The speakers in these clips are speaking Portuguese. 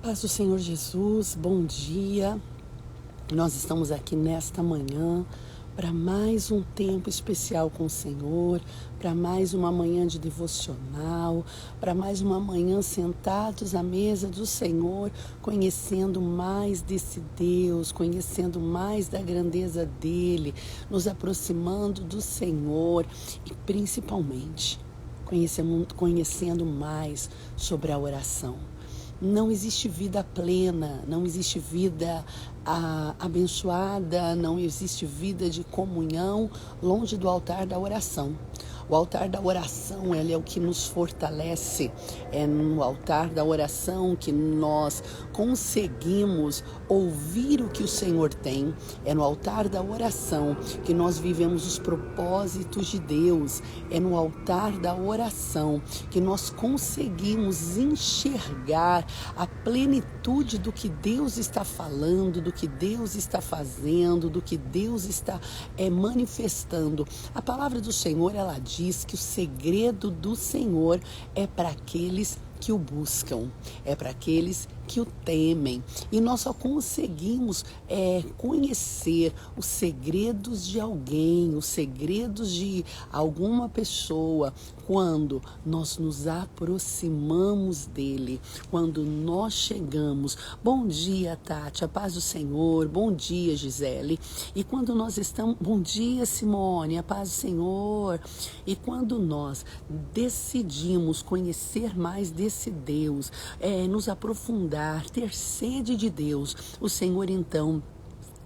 Paz do Senhor Jesus, bom dia. Nós estamos aqui nesta manhã para mais um tempo especial com o Senhor, para mais uma manhã de devocional, para mais uma manhã sentados à mesa do Senhor, conhecendo mais desse Deus, conhecendo mais da grandeza dele, nos aproximando do Senhor e principalmente conhecendo mais sobre a oração. Não existe vida plena, não existe vida abençoada, não existe vida de comunhão longe do altar da oração. O altar da oração, ele é o que nos fortalece. É no altar da oração que nós conseguimos ouvir o que o Senhor tem. É no altar da oração que nós vivemos os propósitos de Deus. É no altar da oração que nós conseguimos enxergar a plenitude do que Deus está falando, do que Deus está fazendo, do que Deus está manifestando. A palavra do Senhor, ela diz que o segredo do Senhor é para aqueles que o buscam, é para aqueles que o temem. E nós só conseguimos conhecer os segredos de alguém, os segredos de alguma pessoa, quando nós nos aproximamos dele, quando nós chegamos. Bom dia, Tati, a paz do Senhor. Bom dia, Gisele. E quando nós estamos... Bom dia, Simone, a paz do Senhor. E quando nós decidimos conhecer mais desse Deus, nos aprofundar, ter sede de Deus, o Senhor então,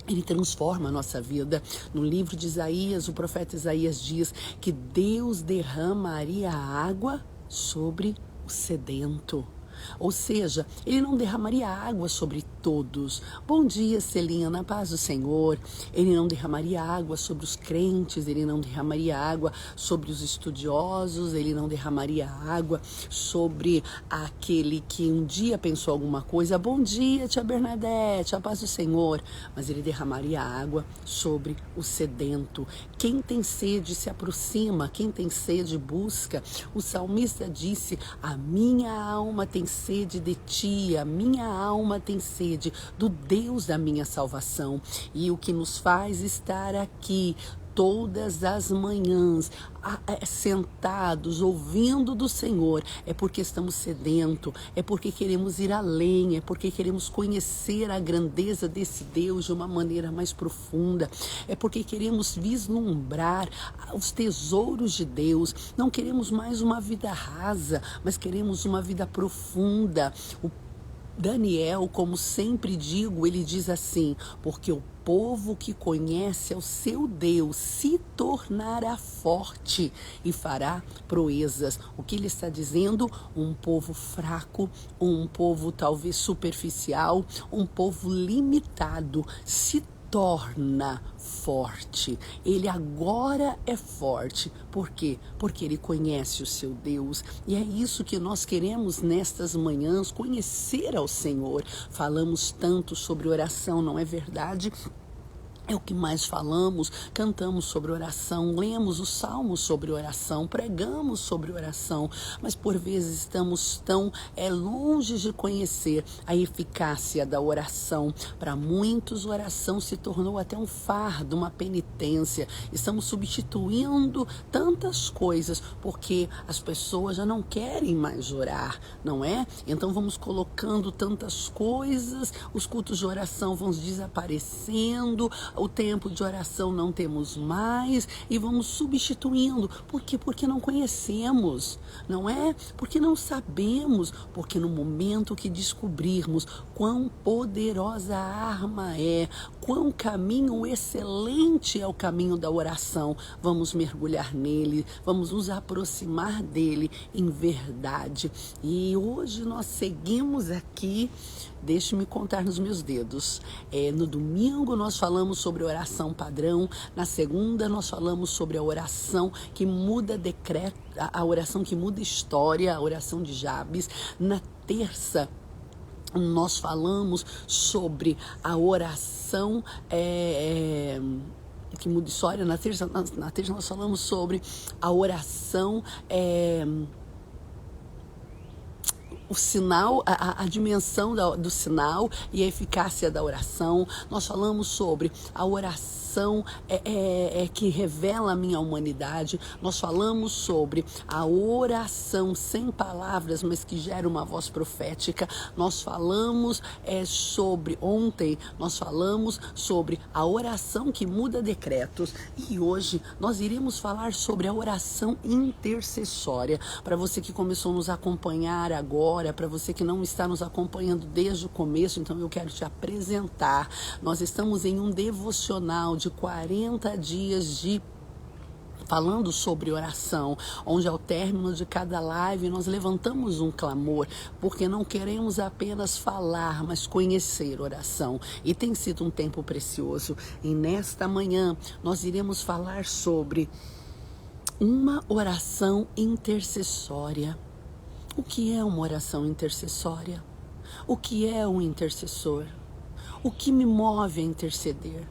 ele transforma a nossa vida. No livro de Isaías, o profeta Isaías diz que Deus derramaria água sobre o sedento. Ou seja, ele não derramaria água sobre todos. Bom dia, Celina, paz do Senhor. Ele não derramaria água sobre os crentes, ele não derramaria água sobre os estudiosos, ele não derramaria água sobre aquele que um dia pensou alguma coisa. Bom dia, tia Bernadette, a paz do Senhor. Mas ele derramaria água sobre o sedento. Quem tem sede se aproxima, quem tem sede busca. O salmista disse: a minha alma tem sede de ti, a minha alma tem sede do Deus da minha salvação. E o que nos faz estar aqui todas as manhãs, sentados, ouvindo do Senhor, é porque estamos sedentos, é porque queremos ir além, é porque queremos conhecer a grandeza desse Deus de uma maneira mais profunda, é porque queremos vislumbrar os tesouros de Deus. Não queremos mais uma vida rasa, mas queremos uma vida profunda. O Daniel, como sempre digo, ele diz assim: porque o povo que conhece ao seu Deus se tornará forte e fará proezas. O que ele está dizendo? Um povo fraco, um povo talvez superficial, um povo limitado se torna forte. Ele agora é forte. Por quê? Porque ele conhece o seu Deus. E é isso que nós queremos nestas manhãs, conhecer ao Senhor. Falamos tanto sobre oração, não é verdade? É o que mais falamos, cantamos sobre oração, lemos os salmos sobre oração, pregamos sobre oração, mas por vezes estamos tão longe de conhecer a eficácia da oração. Para muitos, oração se tornou até um fardo, uma penitência. Estamos substituindo tantas coisas porque as pessoas já não querem mais orar, não é? Então vamos colocando tantas coisas, os cultos de oração vão desaparecendo, o tempo de oração não temos mais e vamos substituindo. Por quê? Porque não conhecemos, não é? Porque não sabemos, porque no momento que descobrirmos quão poderosa a arma é, quão caminho excelente é o caminho da oração, vamos mergulhar nele, vamos nos aproximar dele em verdade. E hoje nós seguimos aqui, deixe-me contar nos meus dedos. No domingo nós falamos sobre oração padrão, na segunda nós falamos sobre a oração que muda decreto, a oração que muda história, a oração de Jabes. Na terça nós falamos sobre a oração que muda história. Na terça nós falamos sobre a oração o sinal, a dimensão do sinal e a eficácia da oração. Nós falamos sobre a oração que revela a minha humanidade. Nós falamos sobre a oração sem palavras, mas que gera uma voz profética. Nós falamos ontem nós falamos sobre a oração que muda decretos, e hoje nós iremos falar sobre a oração intercessória. Para você que começou a nos acompanhar agora, para você que não está nos acompanhando desde o começo, então eu quero te apresentar. Nós estamos em um devocional de 40 dias falando sobre oração, onde ao término de cada live nós levantamos um clamor, porque não queremos apenas falar, mas conhecer oração. E tem sido um tempo precioso. E nesta manhã nós iremos falar sobre uma oração intercessória. O que é uma oração intercessória? O que é um intercessor? O que me move a interceder?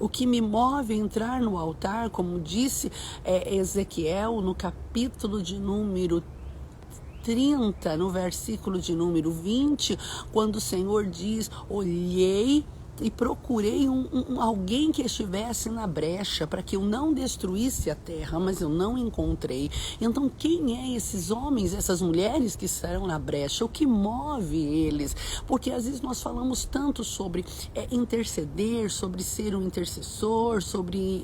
O que me move a entrar no altar, como disse Ezequiel no capítulo de número 30, no versículo de número 20, quando o Senhor diz: olhei e procurei alguém que estivesse na brecha para que eu não destruísse a terra, mas eu não encontrei. Então, quem é esses homens, essas mulheres que estarão na brecha? O que move eles? Porque às vezes nós falamos tanto sobre interceder, sobre ser um intercessor, sobre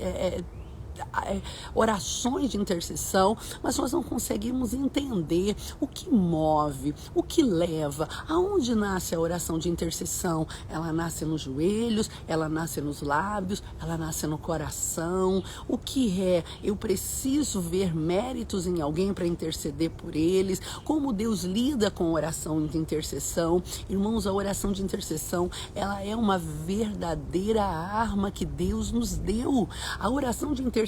orações de intercessão, mas nós não conseguimos entender o que move, o que leva, aonde nasce a oração de intercessão. Ela nasce nos joelhos, ela nasce nos lábios, ela nasce no coração. O que é? Eu preciso ver méritos em alguém para interceder por eles. Como Deus lida com a oração de intercessão? Irmãos, a oração de intercessão, ela é uma verdadeira arma que Deus nos deu. A oração de intercessão,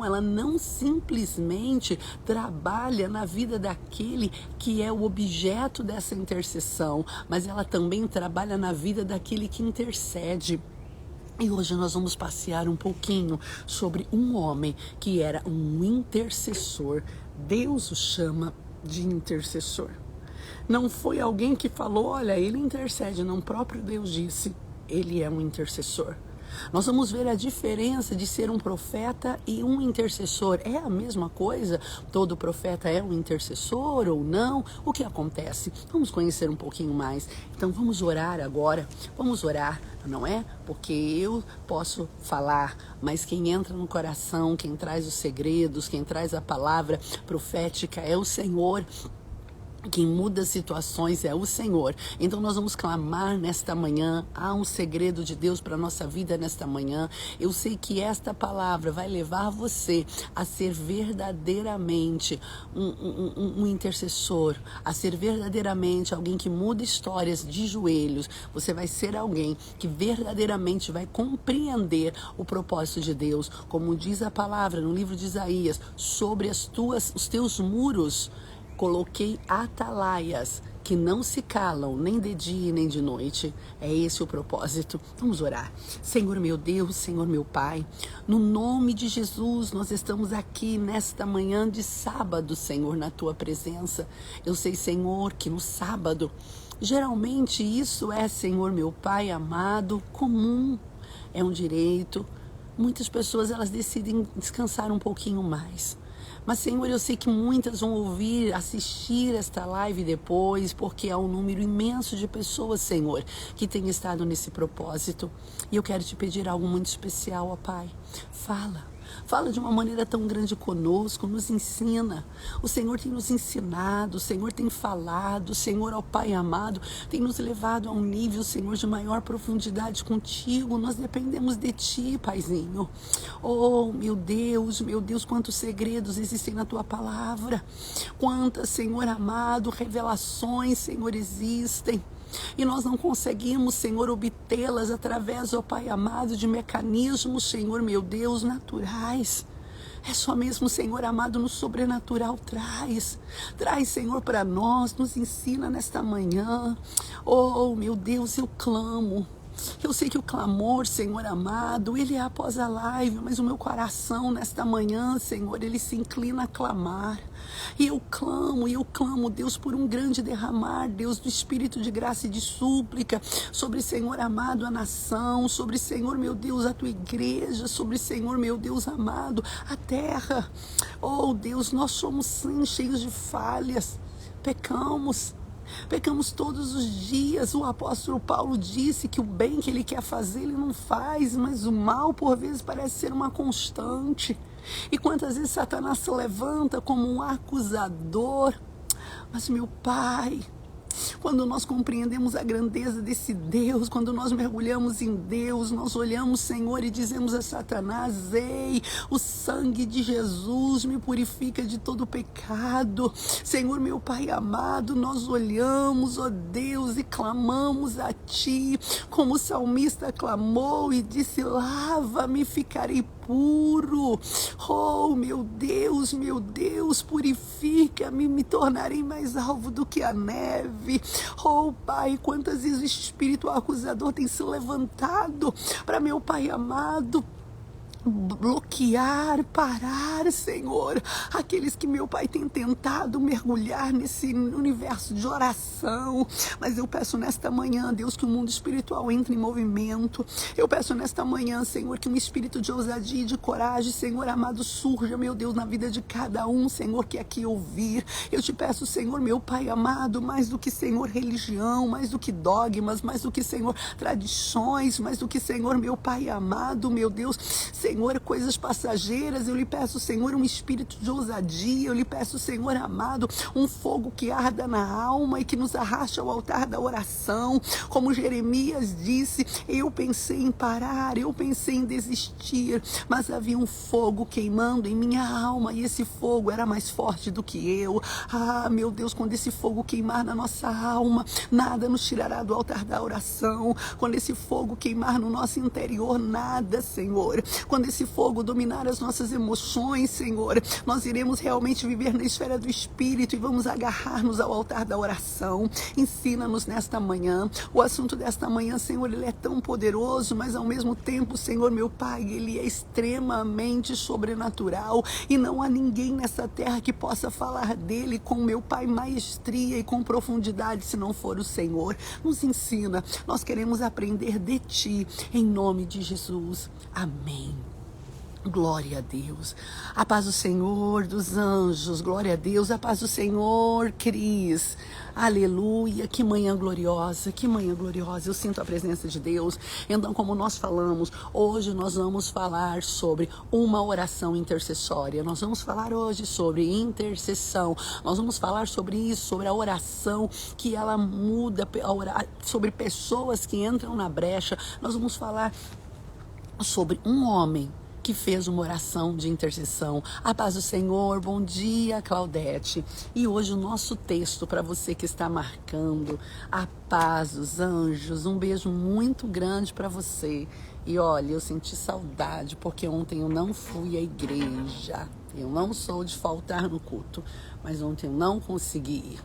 ela não simplesmente trabalha na vida daquele que é o objeto dessa intercessão, mas ela também trabalha na vida daquele que intercede. E hoje nós vamos passear um pouquinho sobre um homem que era um intercessor. Deus o chama de intercessor. Não foi alguém que falou: olha, ele intercede. Não, o próprio Deus disse: ele é um intercessor. Nós vamos ver a diferença de ser um profeta e um intercessor. É a mesma coisa? Todo profeta é um intercessor ou não? O que acontece? Vamos conhecer um pouquinho mais. Então vamos orar agora. Vamos orar, não é? Porque eu posso falar, mas quem entra no coração, quem traz os segredos, quem traz a palavra profética é o Senhor. Quem muda situações é o Senhor. Então nós vamos clamar nesta manhã. Há um segredo de Deus para a nossa vida nesta manhã. Eu sei que esta palavra vai levar você a ser verdadeiramente um intercessor, a ser verdadeiramente alguém que muda histórias de joelhos. Você vai ser alguém que verdadeiramente vai compreender o propósito de Deus. Como diz a palavra no livro de Isaías: sobre os teus muros coloquei atalaias que não se calam nem de dia nem de noite. É esse o propósito. Vamos orar. Senhor meu Deus, Senhor meu Pai, no nome de Jesus, nós estamos aqui nesta manhã de sábado, Senhor, na Tua presença. Eu sei, Senhor, que no sábado, geralmente isso é, Senhor meu Pai amado, comum, é um direito. Muitas pessoas, elas decidem descansar um pouquinho mais. Mas, Senhor, eu sei que muitas vão assistir esta live depois, porque há um número imenso de pessoas, Senhor, que tem estado nesse propósito. E eu quero te pedir algo muito especial, ó Pai. Fala de uma maneira tão grande conosco, nos ensina. O Senhor tem nos ensinado, o Senhor tem falado, o Senhor, ó Pai amado, tem nos levado a um nível, Senhor, de maior profundidade contigo. Nós dependemos de Ti, Paizinho. Oh, meu Deus, quantos segredos existem na Tua palavra. Quantas, Senhor amado, revelações, Senhor, existem. E nós não conseguimos, Senhor, obtê-las através, ó Pai amado, de mecanismos, Senhor, meu Deus, naturais. É só mesmo, Senhor amado, no sobrenatural traz, Senhor, para nós, nos ensina nesta manhã. Oh, meu Deus, eu clamo. Eu sei que o clamor, Senhor amado, ele é após a live, mas o meu coração nesta manhã, Senhor, ele se inclina a clamar. E eu clamo, Deus, por um grande derramar, Deus, do Espírito de graça e de súplica, sobre, Senhor amado, a nação, sobre, Senhor, meu Deus, a tua igreja, sobre, Senhor, meu Deus amado, a terra. Oh, Deus, nós somos sim cheios de falhas, Pecamos todos os dias. O apóstolo Paulo disse que o bem que ele quer fazer, ele não faz, mas o mal, por vezes, parece ser uma constante. E quantas vezes Satanás se levanta como um acusador. Mas, meu Pai, quando nós compreendemos a grandeza desse Deus, quando nós mergulhamos em Deus, nós olhamos, Senhor, e dizemos a Satanás: ei, o sangue de Jesus me purifica de todo pecado. Senhor, meu Pai amado, nós olhamos, ó Deus, e clamamos a Ti, como o salmista clamou e disse: lava-me, ficarei puro. Oh, meu Deus, purifica-me, me tornarei mais alvo do que a neve. Oh, Pai, quantas vezes o espírito acusador tem se levantado para, meu Pai amado, bloquear, parar, Senhor, aqueles que, meu Pai, tem tentado mergulhar nesse universo de oração. Mas eu peço nesta manhã, Deus, que o mundo espiritual entre em movimento. Eu peço nesta manhã, Senhor, que um espírito de ousadia e de coragem, Senhor amado, surja, meu Deus, na vida de cada um, Senhor, que aqui ouvir. Eu te peço, Senhor, meu Pai amado, mais do que, Senhor, religião, mais do que dogmas, mais do que, Senhor, tradições, mais do que, Senhor, meu Pai amado, meu Deus, Senhor, coisas passageiras. Eu lhe peço, Senhor, um espírito de ousadia. Eu lhe peço, Senhor amado, um fogo que arda na alma e que nos arraste ao altar da oração. Como Jeremias disse: eu pensei em parar, eu pensei em desistir, mas havia um fogo queimando em minha alma e esse fogo era mais forte do que eu. Ah, meu Deus, quando esse fogo queimar na nossa alma, nada nos tirará do altar da oração. Quando esse fogo queimar no nosso interior, nada, Senhor. Quando esse fogo dominar as nossas emoções, Senhor, nós iremos realmente viver na esfera do Espírito e vamos agarrar-nos ao altar da oração. Ensina-nos nesta manhã. O assunto desta manhã, Senhor, ele é tão poderoso, mas ao mesmo tempo, Senhor, meu Pai, ele é extremamente sobrenatural e não há ninguém nessa terra que possa falar dele com, meu Pai, maestria e com profundidade, se não for o Senhor. Nos ensina. Nós queremos aprender de Ti, em nome de Jesus. Amém. Glória a Deus. A paz do Senhor dos anjos. Glória a Deus. A paz do Senhor, Cris. Aleluia. Que manhã gloriosa. Que manhã gloriosa. Eu sinto a presença de Deus. Então, como nós falamos, hoje nós vamos falar sobre uma oração intercessória. Nós vamos falar hoje sobre intercessão. Nós vamos falar sobre isso, sobre a oração que ela muda, sobre pessoas que entram na brecha. Nós vamos falar sobre um homem que fez uma oração de intercessão. A paz do Senhor, bom dia, Claudete. E hoje o nosso texto, para você que está marcando, a paz dos anjos, um beijo muito grande para você. E olha, eu senti saudade, porque ontem eu não fui à igreja. Eu não sou de faltar no culto, mas ontem eu não consegui ir.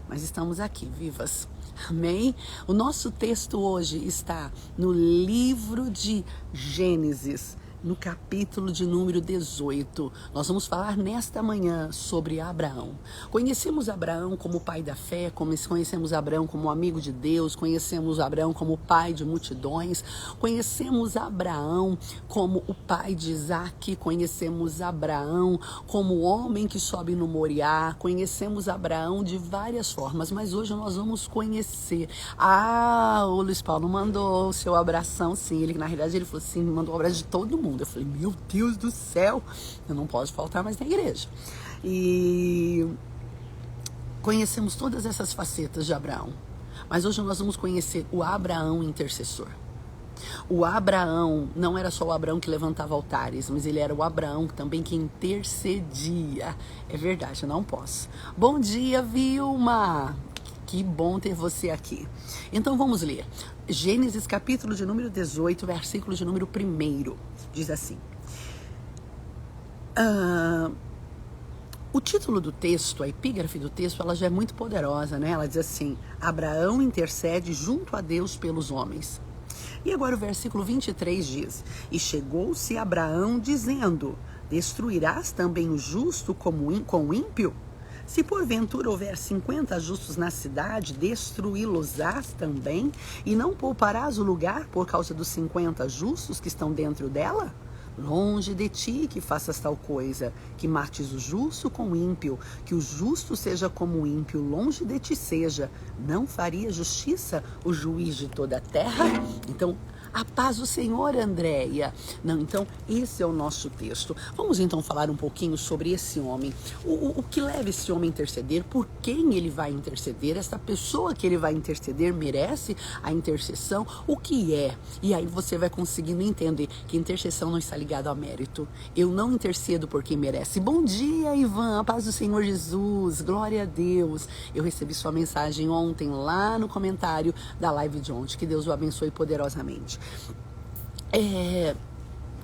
Mas estamos aqui, vivas. Amém? O nosso texto hoje está no livro de Gênesis, no capítulo de número 18. Nós vamos falar nesta manhã sobre Abraão. Conhecemos Abraão como pai da fé, conhecemos Abraão como amigo de Deus, conhecemos Abraão como pai de multidões, conhecemos Abraão como o pai de Isaac, conhecemos Abraão como o homem que sobe no Moriá, conhecemos Abraão de várias formas, mas hoje nós vamos conhecer. O Luiz Paulo mandou o seu abração, sim, ele na realidade ele falou assim, mandou um abraço de todo mundo. Eu falei, meu Deus do céu, eu não posso faltar mais na igreja. E conhecemos todas essas facetas de Abraão. Mas hoje nós vamos conhecer o Abraão intercessor. O Abraão não era só o Abraão que levantava altares, mas ele era o Abraão também que intercedia. É verdade, eu não posso. Bom dia, Vilma! Que bom ter você aqui. Então vamos ler. Gênesis capítulo de número 18, versículo de número 1. Diz assim. O título do texto, a epígrafe do texto, ela já é muito poderosa, né? Ela diz assim: Abraão intercede junto a Deus pelos homens. E agora o versículo 23 diz: E chegou-se Abraão dizendo: Destruirás também o justo com o ímpio? Se porventura houver 50 justos na cidade, destruí-los-ás também, e não pouparás o lugar por causa dos 50 justos que estão dentro dela? Longe de ti que faças tal coisa, que mates o justo com o ímpio, que o justo seja como o ímpio, longe de ti seja. Não faria justiça o juiz de toda a terra? Então, a paz do Senhor, Andréia. Não, então, esse é o nosso texto. Vamos então falar um pouquinho sobre esse homem. O que leva esse homem a interceder? Por quem ele vai interceder? Essa pessoa que ele vai interceder merece a intercessão? O que é? E aí você vai conseguindo entender que intercessão não está ligada ao mérito. Eu não intercedo por quem merece. Bom dia, Ivan. A paz do Senhor Jesus. Glória a Deus. Eu recebi sua mensagem ontem lá no comentário da live de ontem. Que Deus o abençoe poderosamente.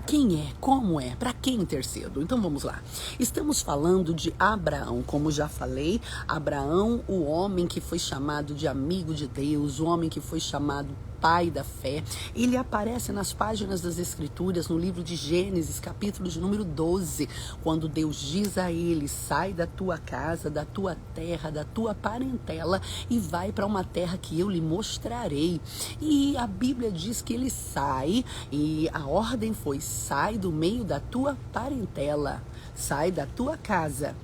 Quem é? Como é? Para quem intercedo? Então vamos lá. Estamos falando de Abraão, como já falei. Abraão, o homem que foi chamado de amigo de Deus, o homem que foi chamado pai da fé. Ele aparece nas páginas das Escrituras, no livro de Gênesis, capítulo de número 12, quando Deus diz a ele: sai da tua casa, da tua terra, da tua parentela e vai para uma terra que eu lhe mostrarei. E a Bíblia diz que ele sai, e a ordem foi: sai do meio da tua parentela, sai da tua casa.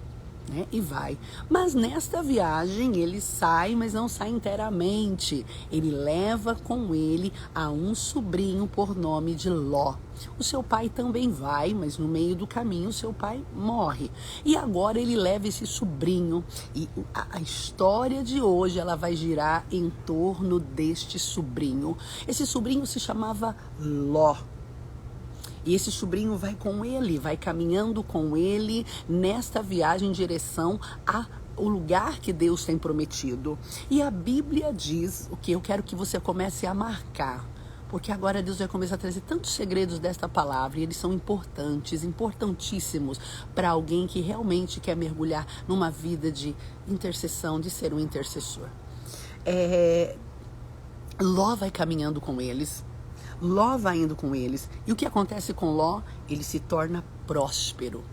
E vai. Mas nesta viagem ele sai, mas não sai inteiramente. Ele leva com ele a um sobrinho por nome de Ló. O seu pai também vai, mas no meio do caminho o seu pai morre. E agora ele leva esse sobrinho. E a história de hoje ela vai girar em torno deste sobrinho. Esse sobrinho se chamava Ló. E esse sobrinho vai com ele, vai caminhando com ele nesta viagem em direção ao lugar que Deus tem prometido. E a Bíblia diz o que eu quero que você comece a marcar. Porque agora Deus vai começar a trazer tantos segredos desta palavra, e eles são importantes, importantíssimos para alguém que realmente quer mergulhar numa vida de intercessão, de ser um intercessor. Ló vai caminhando com eles. Ló vai indo com eles. E o que acontece com Ló? Ele se torna próspero.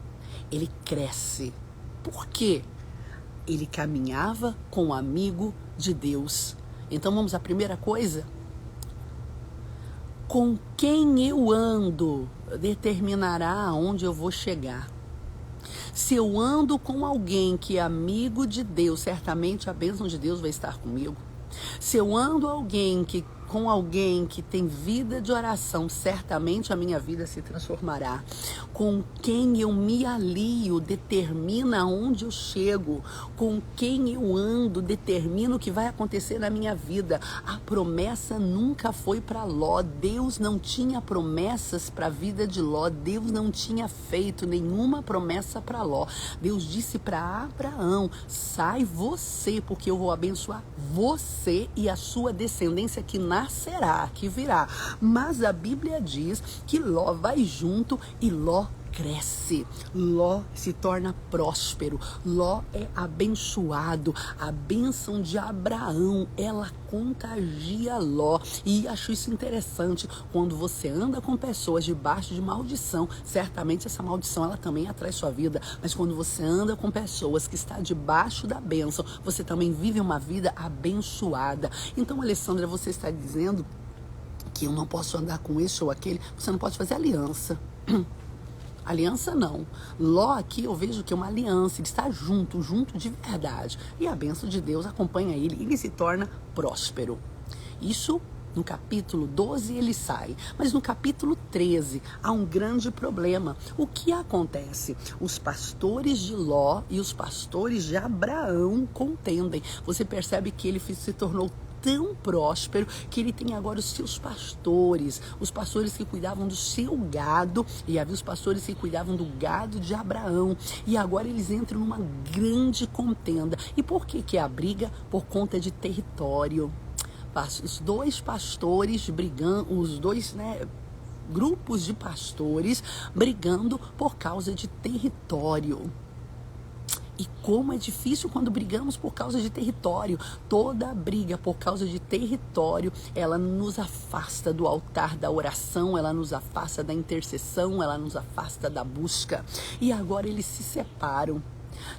Ele cresce. Por quê? Ele caminhava com um amigo de Deus. Então vamos à primeira coisa. Com quem eu ando determinará aonde eu vou chegar. Se eu ando com alguém que é amigo de Deus, certamente a bênção de Deus vai estar comigo. Se eu ando com alguém que tem vida de oração, certamente a minha vida se transformará. Com quem eu me alio determina onde eu chego. Com quem eu ando determina o que vai acontecer na minha vida. A promessa nunca foi para Ló. Deus não tinha promessas para a vida de Ló. Deus não tinha feito nenhuma promessa para Ló. Deus disse para Abraão: sai você, porque eu vou abençoar você e a sua descendência que nascerá, que virá. Mas a Bíblia diz que Ló vai junto e Ló cresce. Ló se torna próspero. Ló é abençoado. A bênção de Abraão, ela contagia Ló. E acho isso interessante. Quando você anda com pessoas debaixo de maldição, certamente essa maldição ela também atrai sua vida. Mas quando você anda com pessoas que está debaixo da bênção, você também vive uma vida abençoada. Então, Alessandra, você está dizendo que eu não posso andar com esse ou aquele? Você não pode fazer aliança. Aliança não. Ló aqui eu vejo que é uma aliança, ele está junto de verdade. E a bênção de Deus acompanha ele e ele se torna próspero. Isso no capítulo 12 ele sai, mas no capítulo 13 há um grande problema. O que acontece? Os pastores de Ló e os pastores de Abraão contendem. Você percebe que ele se tornou tão próspero que ele tem agora os seus pastores, os pastores que cuidavam do seu gado, e havia os pastores que cuidavam do gado de Abraão, e agora eles entram numa grande contenda. E por que a briga? Por conta de território. Os dois pastores brigando, os dois, grupos de pastores brigando por causa de território. E como é difícil quando brigamos por causa de território. Toda briga por causa de território, ela nos afasta do altar da oração, ela nos afasta da intercessão, ela nos afasta da busca. E agora eles se separam.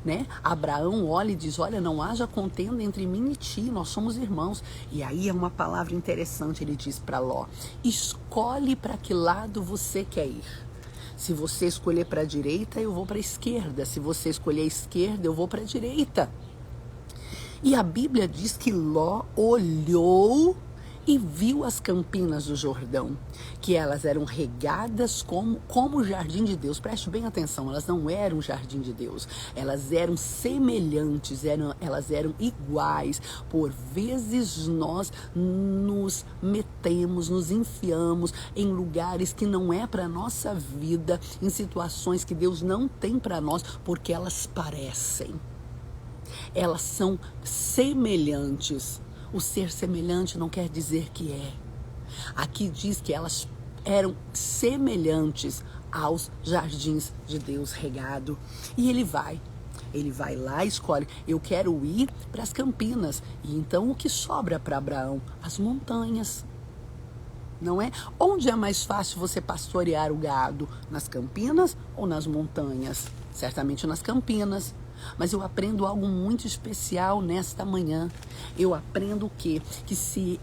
Né? Abraão olha e diz, olha, não haja contenda entre mim e ti, nós somos irmãos. E aí é uma palavra interessante, ele diz para Ló, escolhe para que lado você quer ir. Se você escolher para a direita, eu vou para a esquerda. Se você escolher a esquerda, eu vou para a direita. E a Bíblia diz que Ló olhou e viu as campinas do Jordão, que elas eram regadas como o jardim de Deus. Preste bem atenção, elas não eram o jardim de Deus, elas eram semelhantes, elas eram iguais. Por vezes nós nos metemos, nos enfiamos em lugares que não é para a nossa vida, em situações que Deus não tem para nós, porque elas parecem, elas são semelhantes. O ser semelhante não quer dizer que é. Aqui diz que elas eram semelhantes aos jardins de Deus regado. E ele vai lá e escolhe, eu quero ir para as campinas. E então o que sobra para Abraão? As montanhas. Não é? Onde é mais fácil você pastorear o gado? Nas campinas ou nas montanhas? Certamente nas campinas. Mas eu aprendo algo muito especial nesta manhã. Eu aprendo o quê? Que se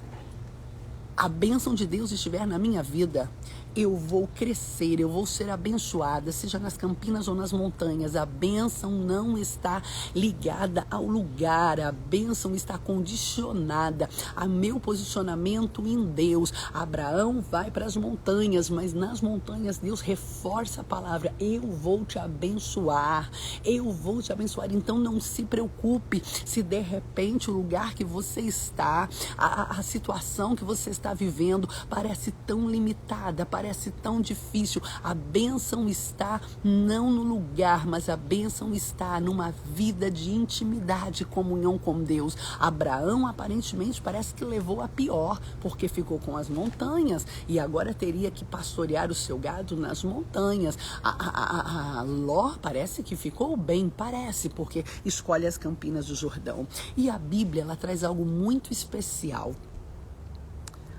a bênção de Deus estiver na minha vida, eu vou crescer, eu vou ser abençoada, seja nas campinas ou nas montanhas. A bênção não está ligada ao lugar, a bênção está condicionada a meu posicionamento em Deus. Abraão vai para as montanhas, mas nas montanhas Deus reforça a palavra, eu vou te abençoar, eu vou te abençoar. Então não se preocupe se de repente o lugar que você está, a situação que você está vivendo parece tão limitada, parece tão difícil. A bênção está não no lugar, mas a bênção está numa vida de intimidade, comunhão com Deus. Abraão aparentemente parece que levou a pior, porque ficou com as montanhas e agora teria que pastorear o seu gado nas montanhas. A Ló parece que ficou bem, parece, porque escolhe as campinas do Jordão. E a Bíblia, ela traz algo muito especial.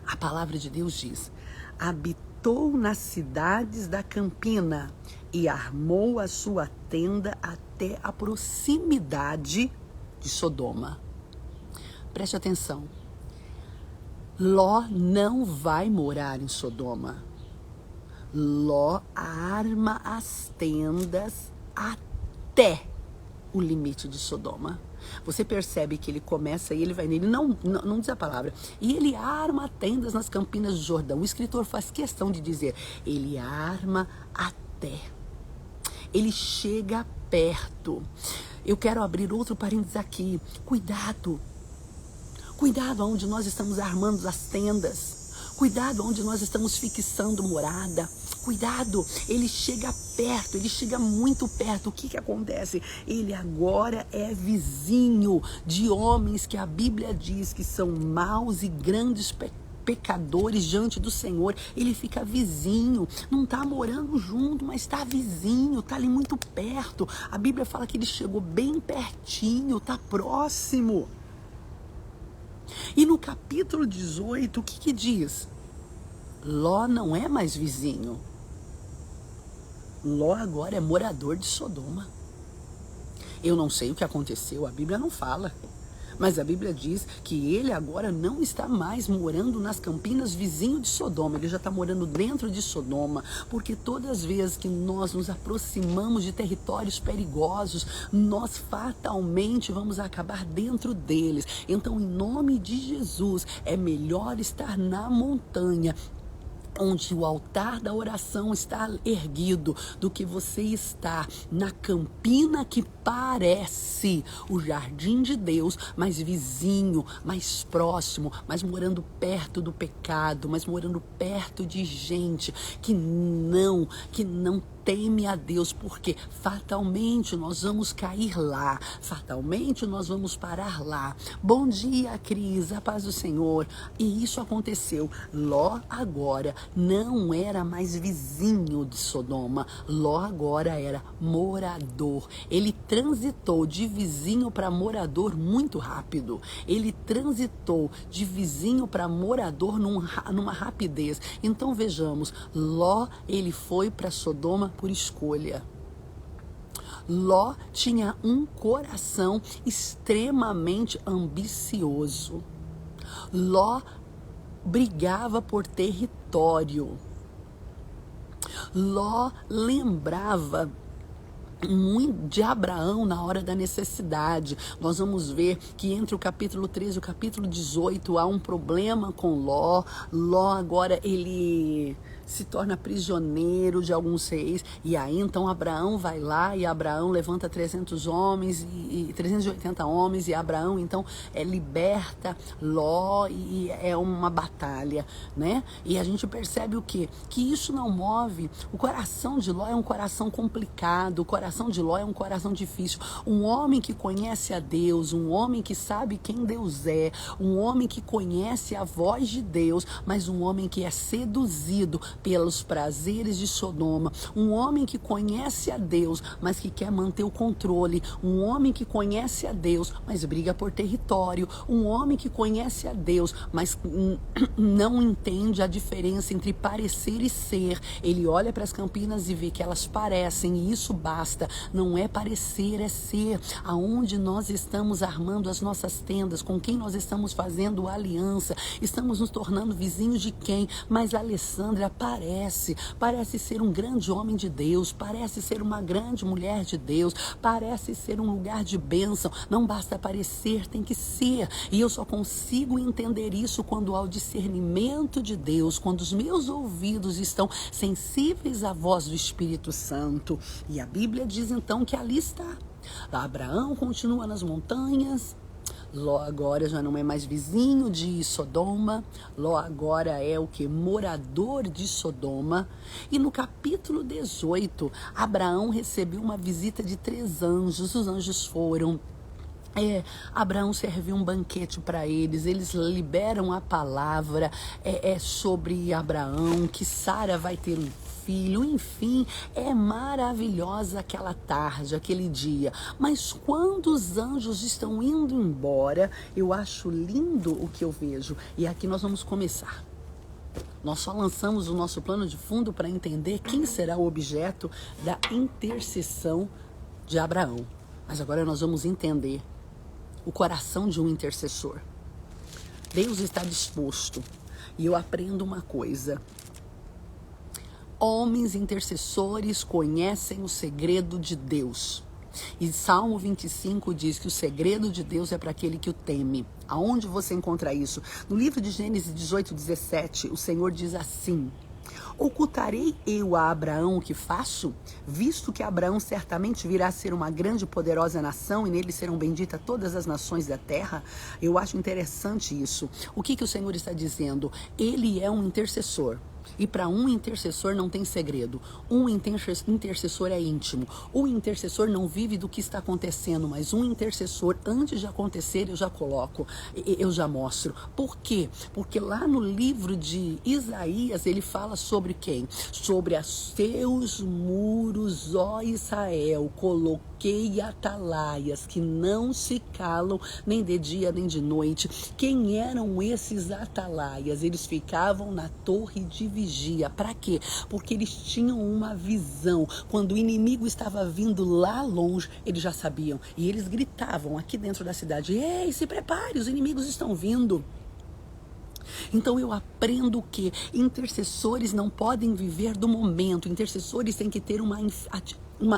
A palavra de Deus diz, habitou nas cidades da campina e armou a sua tenda até a proximidade de Sodoma. Preste atenção. Ló não vai morar em Sodoma. Ló arma as tendas até o limite de Sodoma. Você percebe que ele começa e ele vai nele, não diz a palavra, e ele arma tendas nas campinas do Jordão. O escritor faz questão de dizer, ele arma até, ele chega perto. Eu quero abrir outro parênteses aqui, cuidado onde nós estamos armando as tendas, cuidado onde nós estamos fixando morada. Cuidado, ele chega perto, ele chega muito perto. O que acontece? Ele agora é vizinho de homens que a Bíblia diz que são maus e grandes pecadores diante do Senhor. Ele fica vizinho, não está morando junto, mas está vizinho, está ali muito perto. A Bíblia fala que ele chegou bem pertinho, está próximo. E no capítulo 18, o que diz? Ló não é mais vizinho. Ló agora é morador de Sodoma. Eu não sei o que aconteceu, a Bíblia não fala. Mas a Bíblia diz que ele agora não está mais morando nas campinas vizinho de Sodoma. Ele já está morando dentro de Sodoma. Porque todas as vezes que nós nos aproximamos de territórios perigosos, nós fatalmente vamos acabar dentro deles. Então, em nome de Jesus, é melhor estar na montanha, onde o altar da oração está erguido, do que você está na campina que parece o jardim de Deus, mas vizinho, mais próximo, mas morando perto do pecado, mas morando perto de gente que não teme a Deus, porque fatalmente nós vamos cair lá, fatalmente nós vamos parar lá. Bom dia, Cris, a paz do Senhor. E isso aconteceu. Ló agora não era mais vizinho de Sodoma, Ló agora era morador. Ele transitou de vizinho para morador muito rápido. Ele transitou de vizinho para morador numa rapidez. Então vejamos, Ló, ele foi para Sodoma por escolha. Ló tinha um coração extremamente ambicioso. Ló brigava por território. Ló lembrava muito de Abraão na hora da necessidade. Nós vamos ver que entre o capítulo 13 e o capítulo 18 há um problema com Ló. Ló agora ele se torna prisioneiro de alguns reis, e aí então Abraão vai lá e Abraão levanta 300 homens e 380 homens, e Abraão então liberta Ló, e é uma batalha, né? E a gente percebe o quê? Que isso não move. O coração de Ló é um coração complicado, o coração de Ló é um coração difícil. Um homem que conhece a Deus, um homem que sabe quem Deus é, um homem que conhece a voz de Deus, mas um homem que é seduzido pelos prazeres de Sodoma, um homem que conhece a Deus, mas que quer manter o controle, um homem que conhece a Deus, mas briga por território, um homem que conhece a Deus, mas não entende a diferença entre parecer e ser. Ele olha para as campinas e vê que elas parecem, e isso basta. Não é parecer, é ser. Aonde nós estamos armando as nossas tendas, com quem nós estamos fazendo aliança, estamos nos tornando vizinhos de quem? Mas Alessandra, parece ser um grande homem de Deus, parece ser uma grande mulher de Deus, parece ser um lugar de bênção. Não basta parecer, tem que ser. E eu só consigo entender isso quando há o discernimento de Deus, quando os meus ouvidos estão sensíveis à voz do Espírito Santo. E a Bíblia diz então que ali está. Abraão continua nas montanhas. Ló agora já não é mais vizinho de Sodoma. Ló agora é o que? Morador de Sodoma. E no capítulo 18, Abraão recebeu uma visita de 3 anjos. Os anjos foram. Abraão serviu um banquete para eles liberam a palavra sobre Abraão, que Sara vai ter um filho, enfim, é maravilhosa aquela tarde, aquele dia. Mas quando os anjos estão indo embora, eu acho lindo o que eu vejo. E aqui nós vamos começar. Nós só lançamos o nosso plano de fundo para entender quem será o objeto da intercessão de Abraão. Mas agora nós vamos entender o coração de um intercessor. Deus está disposto. E eu aprendo uma coisa. Homens intercessores conhecem o segredo de Deus. E Salmo 25 diz que o segredo de Deus é para aquele que o teme. Aonde você encontra isso? No livro de Gênesis 18, 17, o Senhor diz assim: ocultarei eu a Abraão o que faço? Visto que Abraão certamente virá a ser uma grande e poderosa nação, e nele serão benditas todas as nações da terra. Eu acho interessante isso. O que o Senhor está dizendo? Ele é um intercessor. E para um intercessor não tem segredo. Um intercessor é íntimo. O intercessor não vive do que está acontecendo, mas um intercessor, antes de acontecer, eu já coloco, eu já mostro. Por quê? Porque lá no livro de Isaías, ele fala sobre quem? Sobre os teus muros, ó Israel, coloquei atalaias que não se calam nem de dia nem de noite. Quem eram esses atalaias? Eles ficavam na torre de vigia. Para quê? Porque eles tinham uma visão. Quando o inimigo estava vindo lá longe, eles já sabiam. E eles gritavam aqui dentro da cidade: ei, se prepare, os inimigos estão vindo. Então eu aprendo que intercessores não podem viver do momento. Intercessores têm que ter uma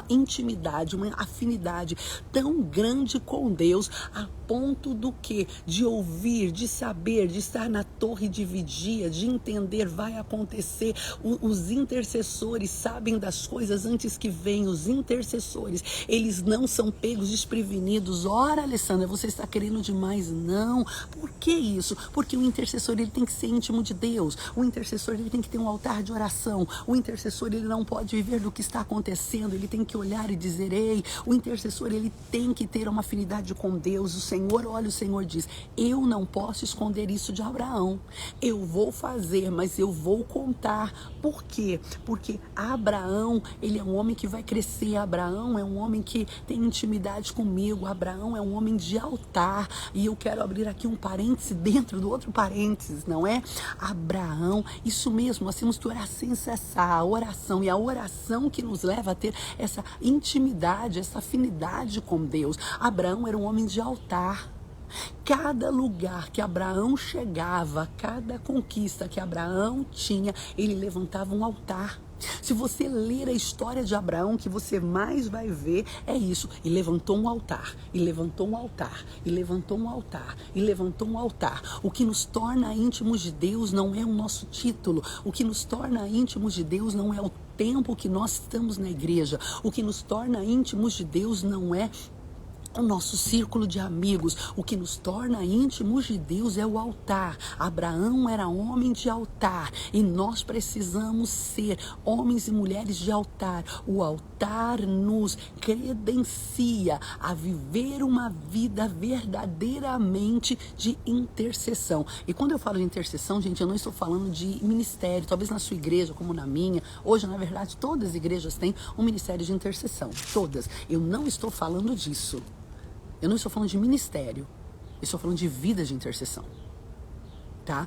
intimidade, uma afinidade tão grande com Deus, a ponto do quê? De ouvir, de saber, de estar na torre de vigia, de entender, vai acontecer. Os intercessores sabem das coisas antes que venham. Os intercessores, eles não são pegos desprevenidos. Ora, Alessandra, você está querendo demais? Não. Por que isso? Porque o intercessor, ele tem que ser íntimo de Deus. O intercessor, ele tem que ter um altar de oração. O intercessor, ele não pode viver do que está acontecendo. Ele tem que olhar e dizer, ei, o intercessor, ele tem que ter uma afinidade com Deus. O Senhor, olha, o Senhor diz, eu não posso esconder isso de Abraão. Eu vou fazer, mas eu vou contar. Por quê? Porque Abraão, ele é um homem que vai crescer. Abraão é um homem que tem intimidade comigo. Abraão é um homem de altar. E eu quero abrir aqui um parêntese dentro do outro parênteses, não é? Abraão, isso mesmo, nós temos que orar sem cessar. A oração, e a oração que nos leva a ter essa intimidade, essa afinidade com Deus. Abraão era um homem de altar. Cada lugar que Abraão chegava, cada conquista que Abraão tinha, ele levantava um altar. Se você ler a história de Abraão, que você mais vai ver é isso. E levantou um altar, e levantou um altar, e levantou um altar, e levantou um altar. O que nos torna íntimos de Deus não é o nosso título. O que nos torna íntimos de Deus não é o tempo que nós estamos na igreja. O que nos torna íntimos de Deus não é o nosso círculo de amigos. O que nos torna íntimos de Deus é o altar. Abraão era homem de altar e nós precisamos ser homens e mulheres de altar. O altar nos credencia a viver uma vida verdadeiramente de intercessão. E quando eu falo de intercessão, gente, eu não estou falando de ministério, talvez na sua igreja, como na minha. Hoje, na verdade, todas as igrejas têm um ministério de intercessão. Todas. Eu não estou falando disso. Eu não estou falando de ministério, eu estou falando de vida de intercessão, tá?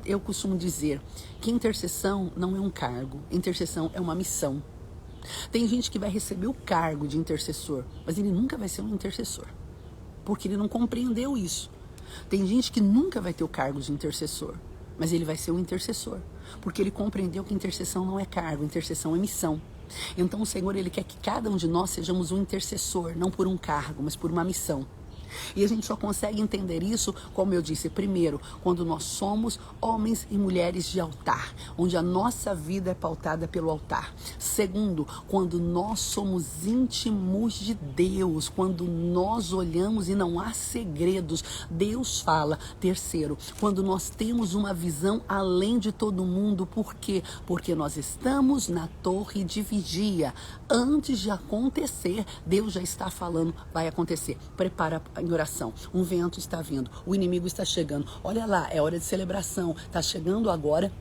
Eu costumo dizer que intercessão não é um cargo, intercessão é uma missão. Tem gente que vai receber o cargo de intercessor, mas ele nunca vai ser um intercessor, porque ele não compreendeu isso. Tem gente que nunca vai ter o cargo de intercessor, mas ele vai ser um intercessor, porque ele compreendeu que intercessão não é cargo, intercessão é missão. Então o Senhor, ele quer que cada um de nós sejamos um intercessor, não por um cargo, mas por uma missão. E a gente só consegue entender isso, como eu disse, primeiro, quando nós somos homens e mulheres de altar, onde a nossa vida é pautada pelo altar. Segundo, quando nós somos íntimos de Deus, quando nós olhamos e não há segredos, Deus fala. Terceiro, quando nós temos uma visão além de todo mundo. Por quê? Porque nós estamos na torre de vigia. Antes de acontecer, Deus já está falando, vai acontecer. Prepara em oração. Um vento está vindo, o inimigo está chegando. Olha lá, é hora de celebração. Está chegando agora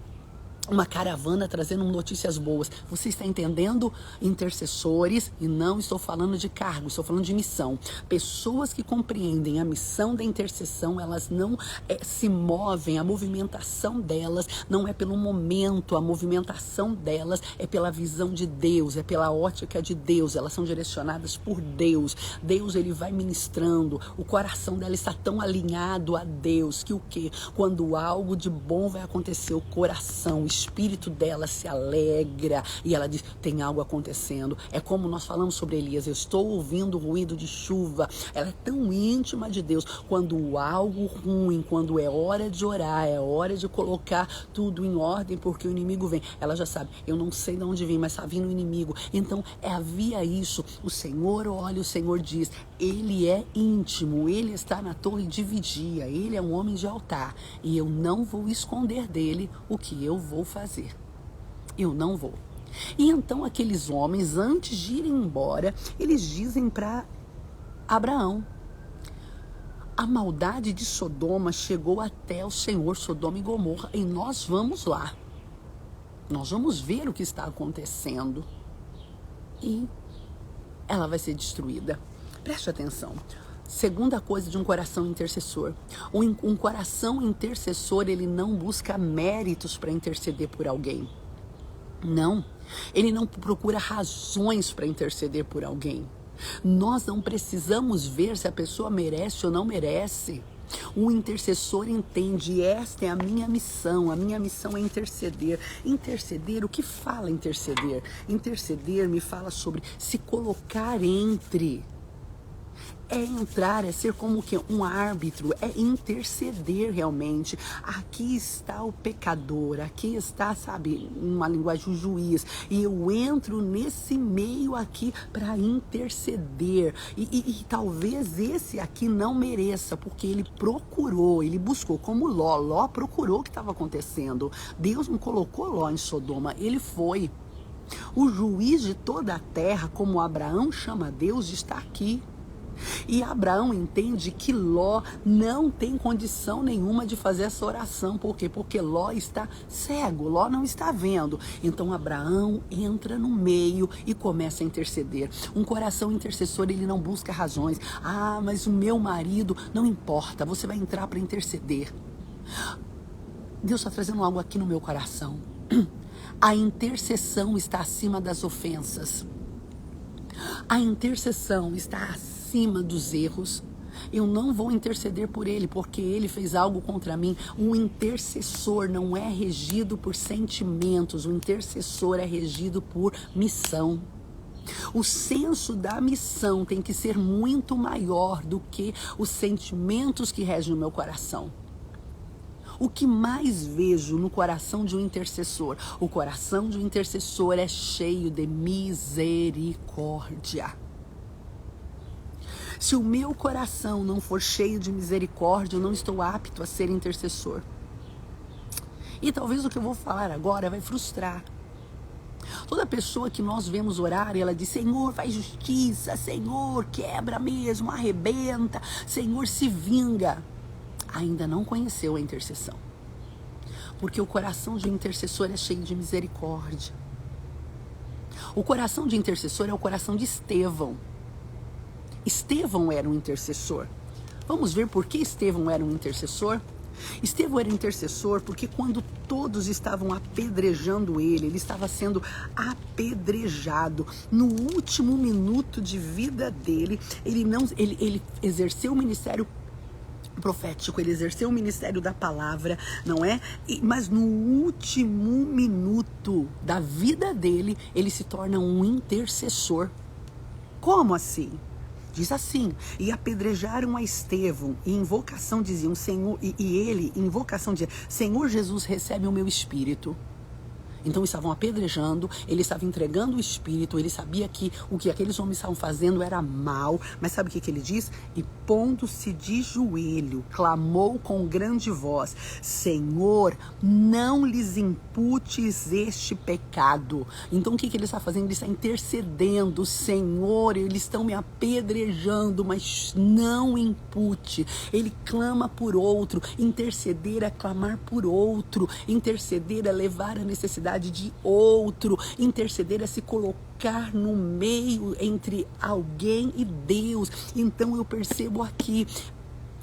uma caravana trazendo notícias boas. Você está entendendo? Intercessores, e não estou falando de cargo, estou falando de missão. Pessoas que compreendem a missão da intercessão, elas não se movem, a movimentação delas não é pelo momento, a movimentação delas é pela visão de Deus, é pela ótica de Deus, elas são direcionadas por Deus. Deus, ele vai ministrando, o coração dela está tão alinhado a Deus, que o quê? Quando algo de bom vai acontecer, o coração, o espírito dela se alegra e ela diz, tem algo acontecendo. É como nós falamos sobre Elias, eu estou ouvindo o ruído de chuva. Ela é tão íntima de Deus. Quando algo ruim, quando é hora de orar, é hora de colocar tudo em ordem, porque o inimigo vem, ela já sabe, eu não sei de onde vem, mas está vindo o inimigo. Então havia isso. O Senhor olha, o Senhor diz, ele é íntimo, ele está na torre de vigia, ele é um homem de altar e eu não vou esconder dele o que eu vou fazer. Eu não vou. E então aqueles homens, antes de irem embora, eles dizem para Abraão, a maldade de Sodoma chegou até o Senhor, Sodoma e Gomorra, e nós vamos lá. Nós vamos ver o que está acontecendo e ela vai ser destruída. Preste atenção. Segunda coisa de um coração intercessor. Um coração intercessor, ele não busca méritos para interceder por alguém. Não. Ele não procura razões para interceder por alguém. Nós não precisamos ver se a pessoa merece ou não merece. O intercessor entende, esta é a minha missão é interceder. Interceder, o que fala interceder? Interceder me fala sobre se colocar entre. É entrar, é ser como que um árbitro, é interceder realmente. Aqui está o pecador, aqui está, sabe, uma linguagem, o juiz. E eu entro nesse meio aqui para interceder. E talvez esse aqui não mereça, porque ele procurou, ele buscou, como Ló. Ló procurou o que estava acontecendo. Deus não colocou Ló em Sodoma, ele foi. O juiz de toda a terra, como Abraão chama Deus, está aqui. E Abraão entende que Ló não tem condição nenhuma de fazer essa oração. Por quê? Porque Ló está cego, Ló não está vendo. Então Abraão entra no meio e começa a interceder. Um coração intercessor, ele não busca razões. Ah, mas o meu marido, não importa, você vai entrar para interceder. Deus está trazendo algo aqui no meu coração. A intercessão está acima das ofensas. A intercessão está acima dos erros. Eu não vou interceder por ele, porque ele fez algo contra mim. Um intercessor não é regido por sentimentos. O intercessor é regido por missão. O senso da missão tem que ser muito maior do que os sentimentos que regem o meu coração. O que mais vejo no coração de um intercessor? O coração de um intercessor é cheio de misericórdia. Se o meu coração não for cheio de misericórdia, eu não estou apto a ser intercessor. E talvez o que eu vou falar agora vai frustrar. Toda pessoa que nós vemos orar, ela diz: Senhor, faz justiça, Senhor, quebra mesmo, arrebenta, Senhor, se vinga. Ainda não conheceu a intercessão. Porque o coração de um intercessor é cheio de misericórdia. O coração de intercessor é o coração de Estevão. Estevão era um intercessor. Vamos ver por que Estevão era um intercessor? Estevão era intercessor porque quando todos estavam apedrejando ele estava sendo apedrejado. No último minuto de vida dele, ele exerceu o ministério profético, ele exerceu o ministério da palavra, não é? Mas no último minuto da vida dele, ele se torna um intercessor. Como assim? Diz assim: e apedrejaram a Estevão, e em invocação diziam, Senhor, e ele, em invocação dizia, Senhor Jesus, recebe o meu espírito. Então estavam apedrejando, ele estava entregando o espírito, ele sabia que o que aqueles homens estavam fazendo era mal, mas sabe o que ele diz? E pondo-se de joelho, clamou com grande voz, Senhor, não lhes imputes este pecado. Então o que ele está fazendo? Ele está intercedendo, Senhor, eles estão me apedrejando, mas não impute. Ele clama por outro, interceder é clamar por outro, interceder é levar a necessidade de outro, interceder é se colocar no meio entre alguém e Deus. Então eu percebo aqui,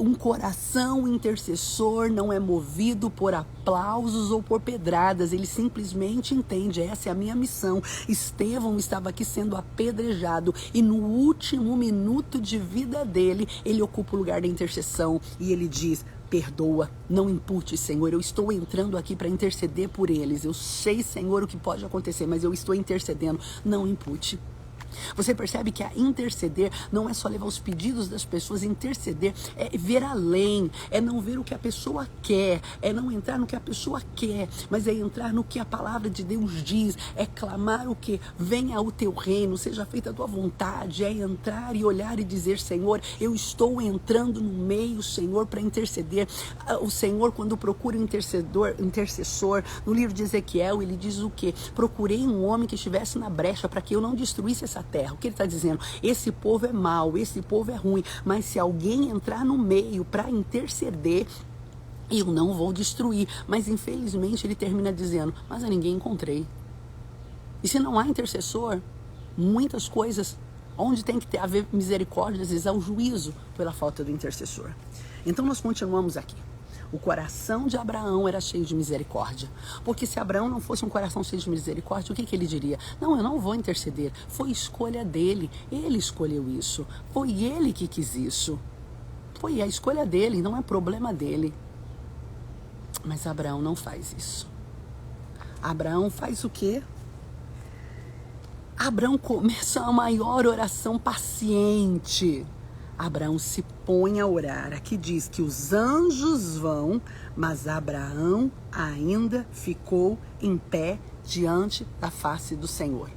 um coração intercessor não é movido por aplausos ou por pedradas, ele simplesmente entende, essa é a minha missão. Estevão estava aqui sendo apedrejado e no último minuto de vida dele, ele ocupa o lugar da intercessão e ele diz, perdoa, não impute, Senhor, eu estou entrando aqui para interceder por eles, eu sei, Senhor, o que pode acontecer, mas eu estou intercedendo, não impute. Você percebe que a interceder não é só levar os pedidos das pessoas, interceder é ver além, é não ver o que a pessoa quer, é não entrar no que a pessoa quer, mas é entrar no que a palavra de Deus diz, é clamar o que? Venha o teu reino, seja feita a tua vontade, é entrar e olhar e dizer, Senhor, eu estou entrando no meio, Senhor, para interceder. O Senhor, quando procura intercessor, no livro de Ezequiel, ele diz o quê? Procurei um homem que estivesse na brecha para que eu não destruísse essa terra. O que ele está dizendo? Esse povo é mau, esse povo é ruim, mas se alguém entrar no meio para interceder, eu não vou destruir. Mas infelizmente ele termina dizendo, mas a ninguém encontrei. E se não há intercessor, muitas coisas, onde tem que haver misericórdia, às vezes há o juízo pela falta do intercessor. Então nós continuamos aqui. O coração de Abraão era cheio de misericórdia. Porque se Abraão não fosse um coração cheio de misericórdia, o que ele diria? Não, eu não vou interceder. Foi escolha dele. Ele escolheu isso. Foi ele que quis isso. Foi a escolha dele, não é problema dele. Mas Abraão não faz isso. Abraão faz o quê? Abraão começa a maior oração paciente. Abraão se põe a orar. Aqui diz que os anjos vão, mas Abraão ainda ficou em pé diante da face do Senhor.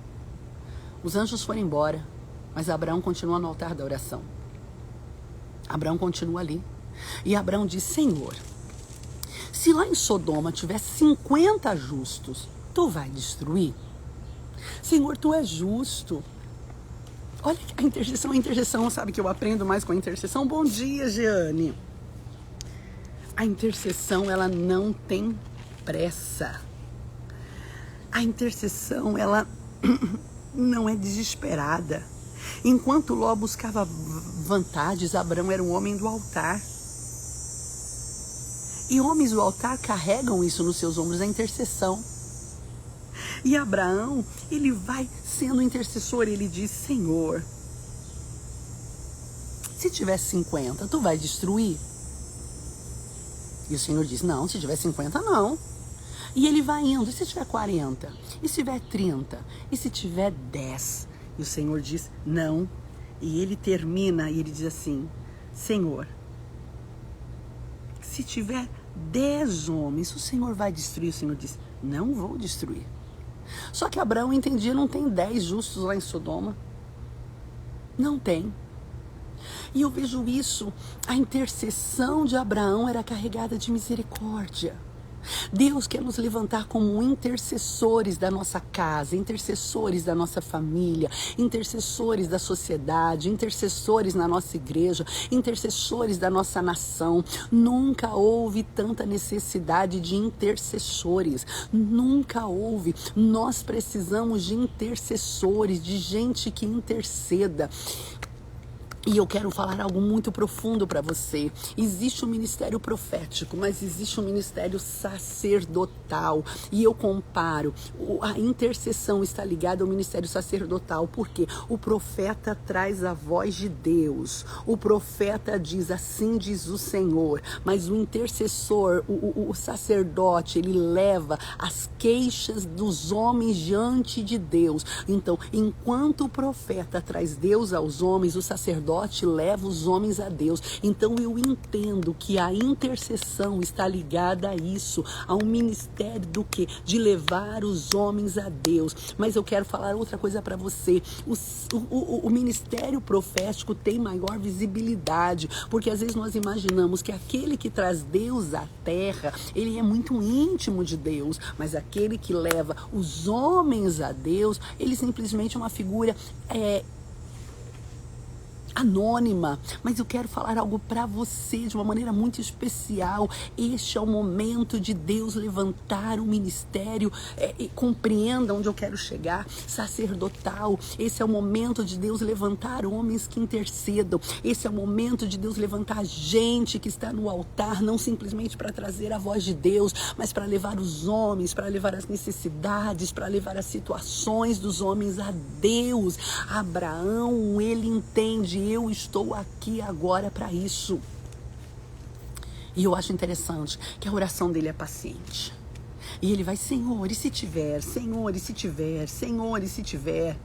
Os anjos foram embora, mas Abraão continua no altar da oração. Abraão continua ali. E Abraão diz: Senhor, se lá em Sodoma tiver 50 justos, tu vai destruir? Senhor, tu és justo. Olha a intercessão, sabe que eu aprendo mais com a intercessão? Bom dia, Jeane. A intercessão, ela não tem pressa. A intercessão, ela não é desesperada. Enquanto Ló buscava vantagens, Abraão era um homem do altar. E homens do altar carregam isso nos seus ombros, a intercessão. E Abraão, ele vai sendo intercessor, ele diz: Senhor, se tiver 50, tu vai destruir? E o Senhor diz: não, se tiver 50, não. E ele vai indo: e se tiver 40? E se tiver 30? E se tiver 10? E o Senhor diz: não. E ele termina e ele diz assim: Senhor, se tiver 10 homens, o Senhor vai destruir? O Senhor diz: não vou destruir. Só que Abraão entendia, não tem 10 justos lá em Sodoma. Não tem. E eu vejo isso, a intercessão de Abraão era carregada de misericórdia. Deus quer nos levantar como intercessores da nossa casa, intercessores da nossa família, intercessores da sociedade, intercessores na nossa igreja, intercessores da nossa nação. Nunca houve tanta necessidade de intercessores, nunca houve. Nós precisamos de intercessores, de gente que interceda. E eu quero falar algo muito profundo para você. Existe um ministério profético, mas existe um ministério sacerdotal. E eu comparo, a intercessão está ligada ao ministério sacerdotal, porque o profeta traz a voz de Deus. O profeta diz: assim diz o Senhor. Mas o intercessor, o sacerdote, ele leva as queixas dos homens diante de Deus. Então, enquanto o profeta traz Deus aos homens, o sacerdote leva os homens a Deus. Então eu entendo que a intercessão está ligada a isso, a um ministério do quê? De levar os homens a Deus. Mas eu quero falar outra coisa para você. O ministério profético tem maior visibilidade, porque às vezes nós imaginamos que aquele que traz Deus à terra, ele é muito íntimo de Deus, mas aquele que leva os homens a Deus, ele simplesmente é uma figura anônima. Mas eu quero falar algo para você de uma maneira muito especial. Este é o momento de Deus levantar um ministério, compreenda onde eu quero chegar, sacerdotal. Esse é o momento de Deus levantar homens que intercedam. Esse é o momento de Deus levantar gente que está no altar, não simplesmente para trazer a voz de Deus, mas para levar os homens, para levar as necessidades, para levar as situações dos homens a Deus. Abraão, ele entende: eu estou aqui agora para isso. E eu acho interessante que a oração dele é paciente. E ele vai: Senhor, e se tiver? Senhor, e se tiver? Senhor, e se tiver?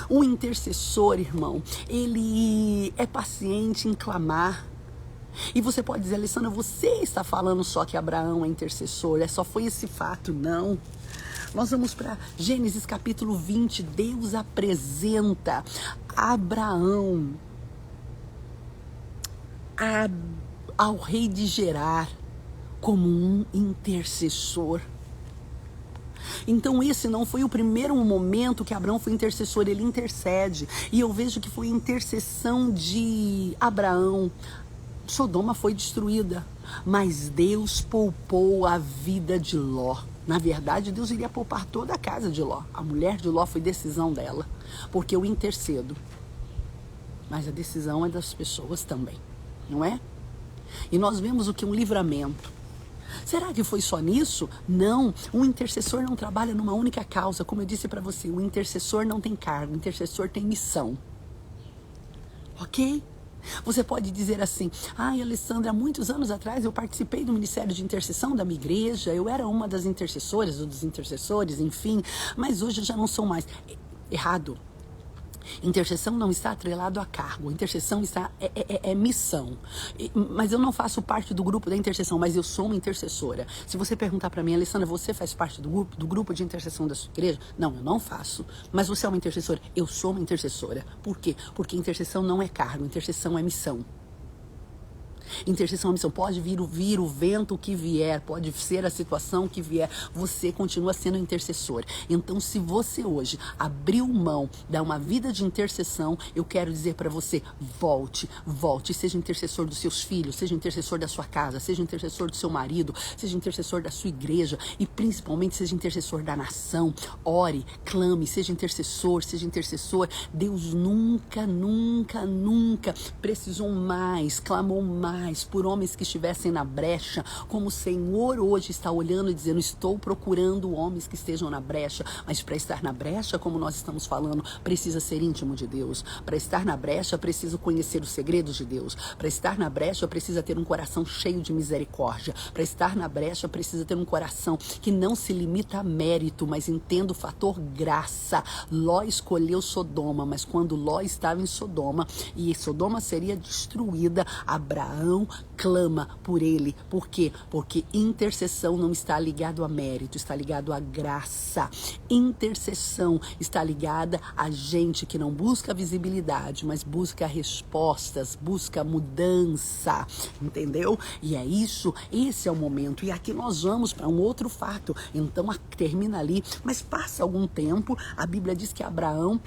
O intercessor, irmão, ele é paciente em clamar. E você pode dizer: Alessandra, você está falando só que Abraão é intercessor, só foi esse fato? Não. Nós vamos para Gênesis capítulo 20. Deus apresenta Abraão ao rei de Gerar como um intercessor. Então esse não foi o primeiro momento que Abraão foi intercessor, ele intercede. E eu vejo que foi intercessão de Abraão. Sodoma foi destruída, mas Deus poupou a vida de Ló. Na verdade, Deus iria poupar toda a casa de Ló. A mulher de Ló foi decisão dela, porque eu intercedo. Mas a decisão é das pessoas também, não é? E nós vemos o que? Um livramento. Será que foi só nisso? Não. Um intercessor não trabalha numa única causa. Como eu disse para você, o intercessor não tem cargo, o intercessor tem missão. Ok? Você pode dizer assim: ai, Alessandra, há muitos anos atrás eu participei do ministério de intercessão da minha igreja, eu era uma das intercessoras ou dos intercessores, enfim, mas hoje eu já não sou mais. Errado. Intercessão não está atrelado a cargo. Intercessão é missão. Mas eu não faço parte do grupo da intercessão, mas eu sou uma intercessora. Se você perguntar para mim, Alessandra, você faz parte do grupo de intercessão da sua igreja? Não, eu não faço. Mas você é uma intercessora? Eu sou uma intercessora. Por quê? Porque intercessão não é cargo, intercessão é missão. Intercessão é missão. Pode vir o vento que vier, pode ser a situação que vier, você continua sendo intercessor. Então, se você hoje abriu mão, dá uma vida de intercessão, eu quero dizer para você, volte, seja intercessor dos seus filhos, seja intercessor da sua casa, seja intercessor do seu marido, seja intercessor da sua igreja e principalmente seja intercessor da nação. Ore, clame, seja intercessor. Deus nunca precisou mais, clamou mais por homens que estivessem na brecha, como o Senhor hoje está olhando e dizendo, estou procurando homens que estejam na brecha, mas para estar na brecha, como nós estamos falando, precisa ser íntimo de Deus. Para estar na brecha, precisa conhecer os segredos de Deus. Para estar na brecha, precisa ter um coração cheio de misericórdia. Para estar na brecha, precisa ter um coração que não se limita a mérito, mas entenda o fator graça. Ló escolheu Sodoma, mas quando Ló estava em Sodoma e Sodoma seria destruída, Abraão clama por ele. Por quê? Porque intercessão não está ligado a mérito, está ligado a graça. Intercessão está ligada a gente que não busca visibilidade, mas busca respostas, busca mudança, entendeu? E é isso, esse é o momento. E aqui nós vamos para um outro fato. Então termina ali, mas passa algum tempo, a Bíblia diz que Abraão,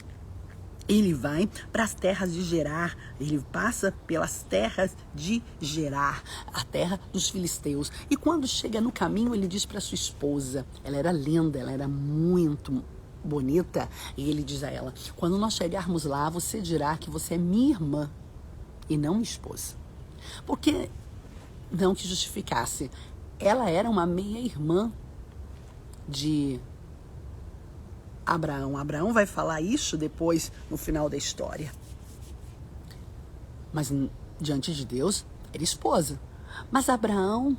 ele vai para as terras de Gerar, ele passa pelas terras de Gerar, a terra dos filisteus. E quando chega no caminho, ele diz para sua esposa, ela era linda, ela era muito bonita, e ele diz a ela, quando nós chegarmos lá, você dirá que você é minha irmã e não minha esposa. Porque, não que justificasse, ela era uma meia-irmã de Abraão. Abraão vai falar isso depois no final da história. Mas diante de Deus, era esposa. Mas Abraão,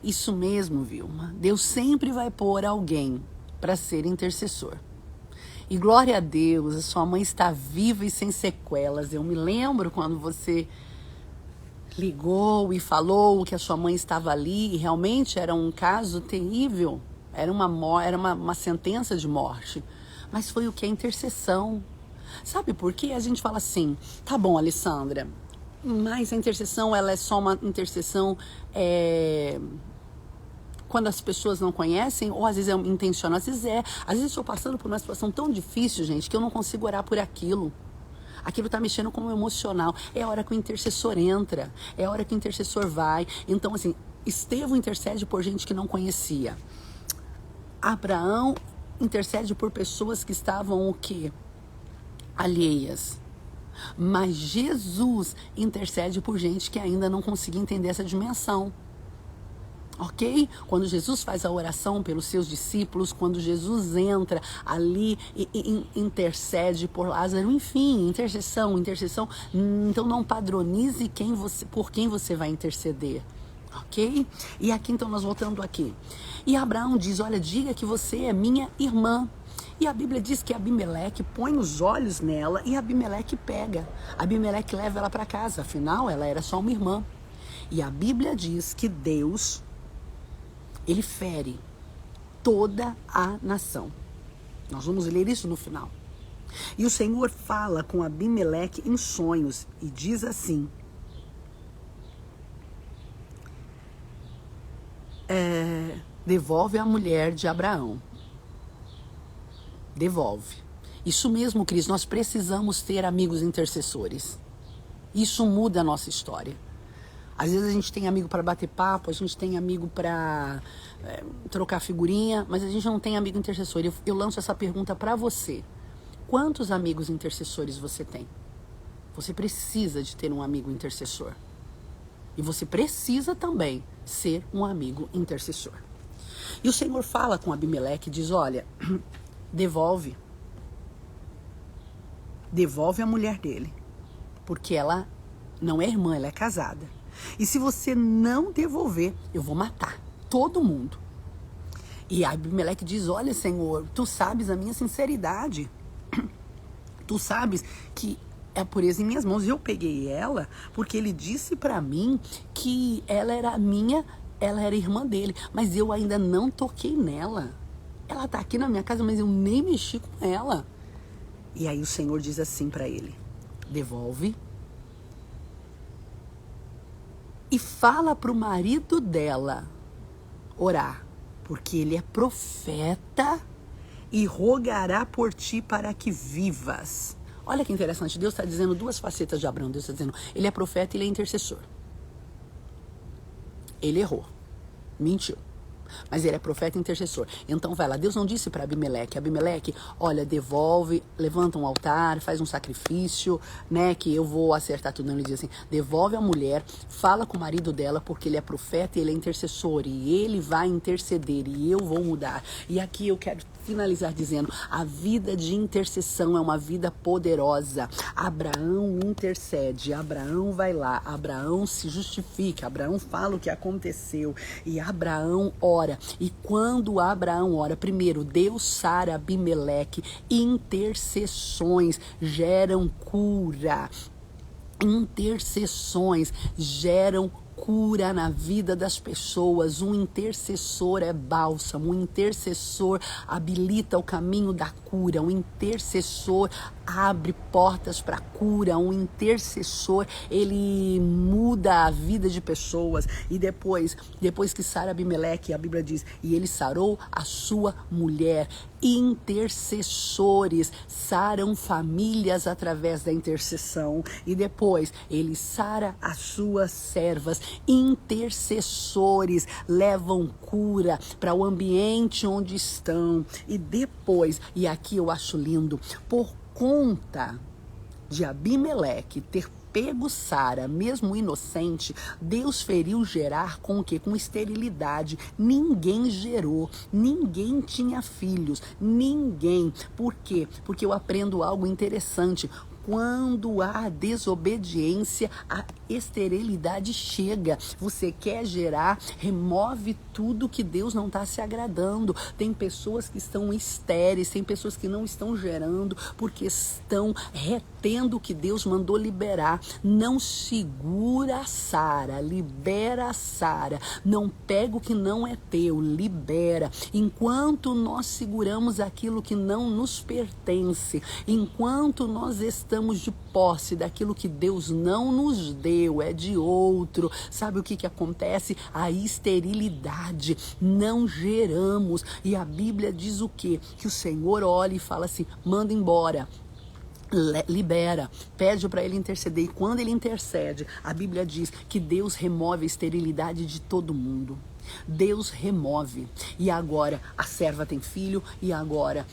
isso mesmo, Vilma, Deus sempre vai pôr alguém para ser intercessor. E glória a Deus, a sua mãe está viva e sem sequelas. Eu me lembro quando você ligou e falou que a sua mãe estava ali e realmente era um caso terrível, era uma sentença de morte, mas foi o que? A intercessão. Sabe por quê? A gente fala assim, tá bom, Alessandra, mas a intercessão, ela é só uma intercessão quando as pessoas não conhecem, ou às vezes é intencional, às vezes eu estou passando por uma situação tão difícil, gente, que eu não consigo orar por aquilo. Aquilo está mexendo com o emocional. É a hora que o intercessor entra. É a hora que o intercessor vai. Então, assim, Estevão intercede por gente que não conhecia. Abraão intercede por pessoas que estavam o quê? Alheias. Mas Jesus intercede por gente que ainda não conseguia entender essa dimensão. Ok? Quando Jesus faz a oração pelos seus discípulos, quando Jesus entra ali e intercede por Lázaro, enfim, intercessão. Então não padronize por quem você vai interceder. Ok? E aqui então nós voltando aqui. E Abraão diz, olha, diga que você é minha irmã. E a Bíblia diz que Abimeleque põe os olhos nela e Abimeleque pega. Abimeleque leva ela para casa, afinal ela era só uma irmã. E a Bíblia diz que Deus, ele fere toda a nação. Nós vamos ler isso no final. E o Senhor fala com Abimeleque em sonhos e diz assim, devolve a mulher de Abraão. Devolve. Isso mesmo, Cris, nós precisamos ter amigos intercessores. Isso muda a nossa história. Às vezes a gente tem amigo para bater papo, a gente tem amigo para trocar figurinha, mas a gente não tem amigo intercessor. Eu lanço essa pergunta para você. Quantos amigos intercessores você tem? Você precisa de ter um amigo intercessor. E você precisa também ser um amigo intercessor. E o Senhor fala com Abimeleque e diz, olha, devolve a mulher dele, porque ela não é irmã, ela é casada. E se você não devolver, eu vou matar todo mundo. E Abimeleque diz, olha, Senhor, tu sabes a minha sinceridade. Tu sabes que é a pureza em minhas mãos. E eu peguei ela porque ele disse para mim que ela era minha, ela era irmã dele. Mas eu ainda não toquei nela. Ela tá aqui na minha casa, mas eu nem mexi com ela. E aí o Senhor diz assim para ele, devolve. E fala pro marido dela orar, porque ele é profeta e rogará por ti para que vivas. Olha que interessante, Deus está dizendo duas facetas de Abraão. Deus está dizendo, ele é profeta e ele é intercessor. Ele errou, mentiu, mas ele é profeta e intercessor. Então vai lá, Deus não disse para Abimeleque, olha, devolve, levanta um altar, faz um sacrifício, né, que eu vou acertar tudo. Não, ele diz assim, devolve a mulher, fala com o marido dela, porque ele é profeta e ele é intercessor, e ele vai interceder, e eu vou mudar. E aqui eu quero finalizar dizendo, a vida de intercessão é uma vida poderosa. Abraão intercede, Abraão vai lá, Abraão se justifica, Abraão fala o que aconteceu, e Abraão ora. E quando Abraão ora, primeiro, Deus sara Abimeleque, intercessões geram cura. Intercessões geram cura na vida das pessoas. Um intercessor é bálsamo, um intercessor habilita o caminho da cura, um intercessor abre portas para cura, um intercessor, ele muda a vida de pessoas. E depois que sara Abimeleque, a Bíblia diz, e ele sarou a sua mulher. Intercessores saram famílias através da intercessão. E depois ele sara as suas servas. Intercessores levam cura para o ambiente onde estão. E depois, e aqui eu acho lindo, por conta de Abimeleque ter pego Sara, mesmo inocente, Deus feriu Gerar com o quê? Com esterilidade. Ninguém gerou, ninguém tinha filhos, ninguém. Por quê? Porque eu aprendo algo interessante. Quando há desobediência, a esterilidade chega. Você quer gerar, remove tudo que Deus não está se agradando. Tem pessoas que estão estéreis, tem pessoas que não estão gerando porque estão retendo o que Deus mandou liberar. Não segura a Sara, libera a Sara. Não pega o que não é teu, libera. Enquanto nós seguramos aquilo que não nos pertence, enquanto nós estamos de posse daquilo que Deus não nos deu, é de outro. Sabe o que acontece? A esterilidade. Não geramos. E a Bíblia diz o quê? Que o Senhor olha e fala assim, manda embora. Libera, pede para ele interceder. E quando ele intercede, a Bíblia diz que Deus remove a esterilidade de todo mundo. Deus remove. E agora a serva tem filho, e agora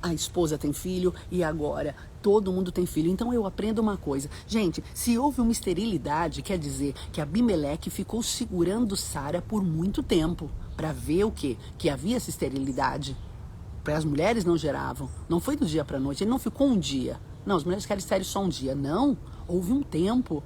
a esposa tem filho, e agora todo mundo tem filho. Então eu aprendo uma coisa, gente, se houve uma esterilidade, quer dizer que Abimeleque ficou segurando Sara por muito tempo, para ver o quê? Que havia essa esterilidade. As mulheres não geravam, não foi do dia para a noite, ele não ficou um dia. Não, as mulheres querem estéreis só um dia. Não, houve um tempo.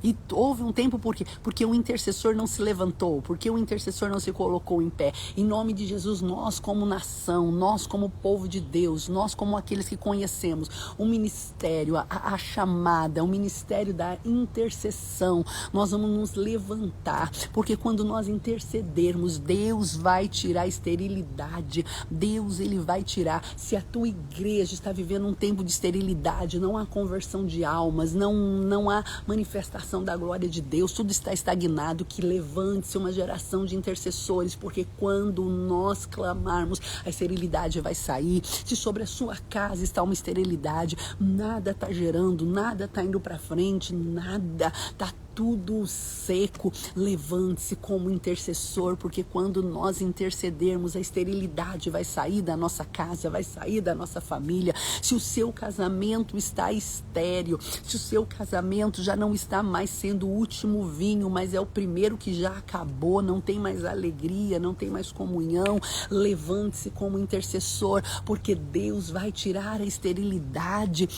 E houve um tempo porque o intercessor não se levantou, porque o intercessor não se colocou em pé. Em nome de Jesus, nós como nação, nós como povo de Deus, nós como aqueles que conhecemos o ministério, a chamada, o ministério da intercessão, nós vamos nos levantar, porque quando nós intercedermos, Deus vai tirar a esterilidade, Deus ele vai tirar. Se a tua igreja está vivendo um tempo de esterilidade, não há conversão de almas, não há manifestação da glória de Deus, tudo está estagnado, que levante-se uma geração de intercessores, porque quando nós clamarmos, a esterilidade vai sair. Se sobre a sua casa está uma esterilidade, nada está gerando, nada está indo para frente, nada, está tudo seco, levante-se como intercessor, porque quando nós intercedermos, a esterilidade vai sair da nossa casa, vai sair da nossa família. Se o seu casamento está estéril, se o seu casamento já não está mais sendo o último vinho, mas é o primeiro que já acabou, não tem mais alegria, não tem mais comunhão, levante-se como intercessor, porque Deus vai tirar a esterilidade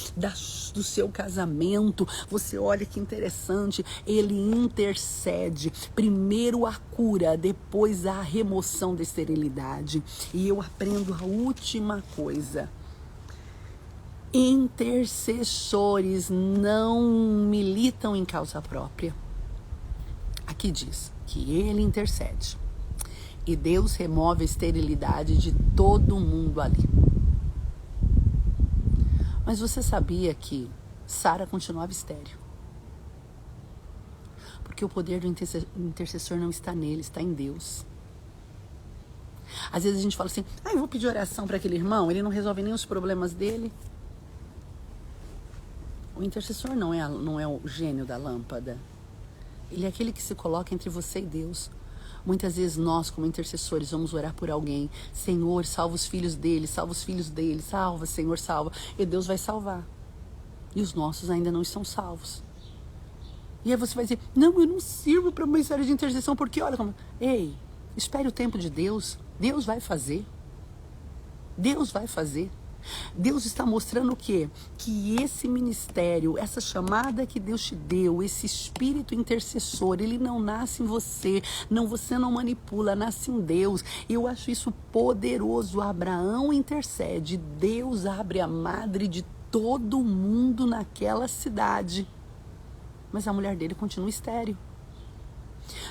do seu casamento. Você olha que interessante, ele intercede. Primeiro a cura, depois a remoção da esterilidade. E eu aprendo a última coisa. Intercessores não militam em causa própria. Aqui diz que ele intercede. E Deus remove a esterilidade de todo mundo ali. Mas você sabia que Sara continuava estéril? Porque o poder do intercessor não está nele, está em Deus. Às vezes a gente fala assim, eu vou pedir oração para aquele irmão, ele não resolve nem os problemas dele. O intercessor não é o gênio da lâmpada. Ele é aquele que se coloca entre você e Deus. Muitas vezes nós, como intercessores, vamos orar por alguém. Senhor, salva os filhos dele, salva os filhos dele, salva, Senhor, salva. E Deus vai salvar. E os nossos ainda não estão salvos. E aí você vai dizer, não, eu não sirvo para uma ministério de intercessão, porque olha como... Ei, espere o tempo de Deus. Deus vai fazer. Deus vai fazer. Deus está mostrando o quê? Que esse ministério, essa chamada que Deus te deu, esse espírito intercessor, ele não nasce em você, você não manipula, nasce em Deus. Eu acho isso poderoso. Abraão intercede, Deus abre a madre de todo mundo naquela cidade. Mas a mulher dele continua estéril.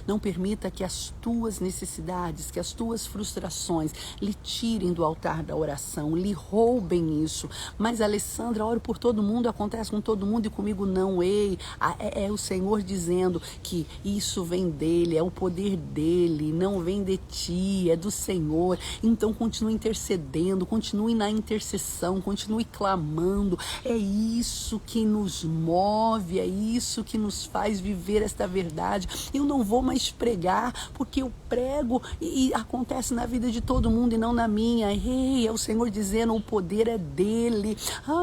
Não permita que as tuas necessidades, que as tuas frustrações lhe tirem do altar da oração, lhe roubem isso. Mas, Alessandra, oro por todo mundo, acontece com todo mundo e comigo não. Ei, é o Senhor dizendo que isso vem dele, é o poder dele, não vem de ti, é do Senhor. Então continue intercedendo, continue na intercessão, continue clamando. É isso que nos move, é isso que nos faz viver esta verdade. Eu não vou mais pregar, porque eu prego e acontece na vida de todo mundo e não na minha. Ei, é o Senhor dizendo, o poder é dele.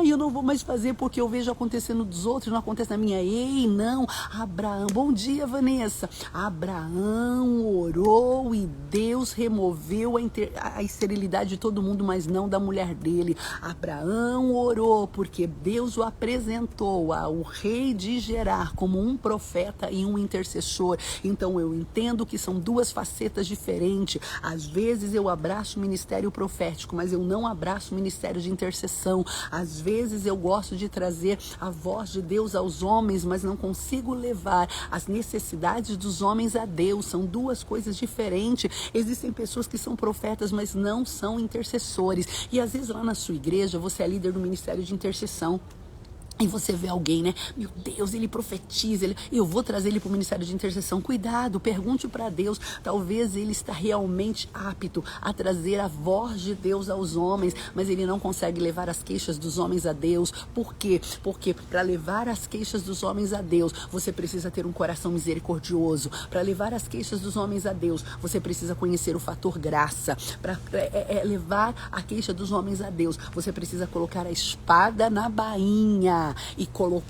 Eu não vou mais fazer porque eu vejo acontecendo dos outros, não acontece na minha. Ei, não. Abraão, bom dia, Vanessa. Abraão orou e Deus removeu a esterilidade de todo mundo, mas não da mulher dele. Abraão orou porque Deus o apresentou ao rei de Gerar como um profeta e um intercessor. Então eu entendo que são duas facetas diferentes. Às vezes eu abraço o ministério profético, mas eu não abraço o ministério de intercessão. Às vezes eu gosto de trazer a voz de Deus aos homens, mas não consigo levar as necessidades dos homens a Deus. São duas coisas diferentes. Existem pessoas que são profetas, mas não são intercessores. E às vezes lá na sua igreja você é líder do ministério de intercessão. E você vê alguém, né? Meu Deus, ele profetiza, eu vou trazer ele para o ministério de intercessão. Cuidado, pergunte para Deus. Talvez ele está realmente apto a trazer a voz de Deus aos homens, mas ele não consegue levar as queixas dos homens a Deus. Por quê? Porque para levar as queixas dos homens a Deus, você precisa ter um coração misericordioso. Para levar as queixas dos homens a Deus, você precisa conhecer o fator graça. Para levar a queixa dos homens a Deus, você precisa colocar a espada na bainha.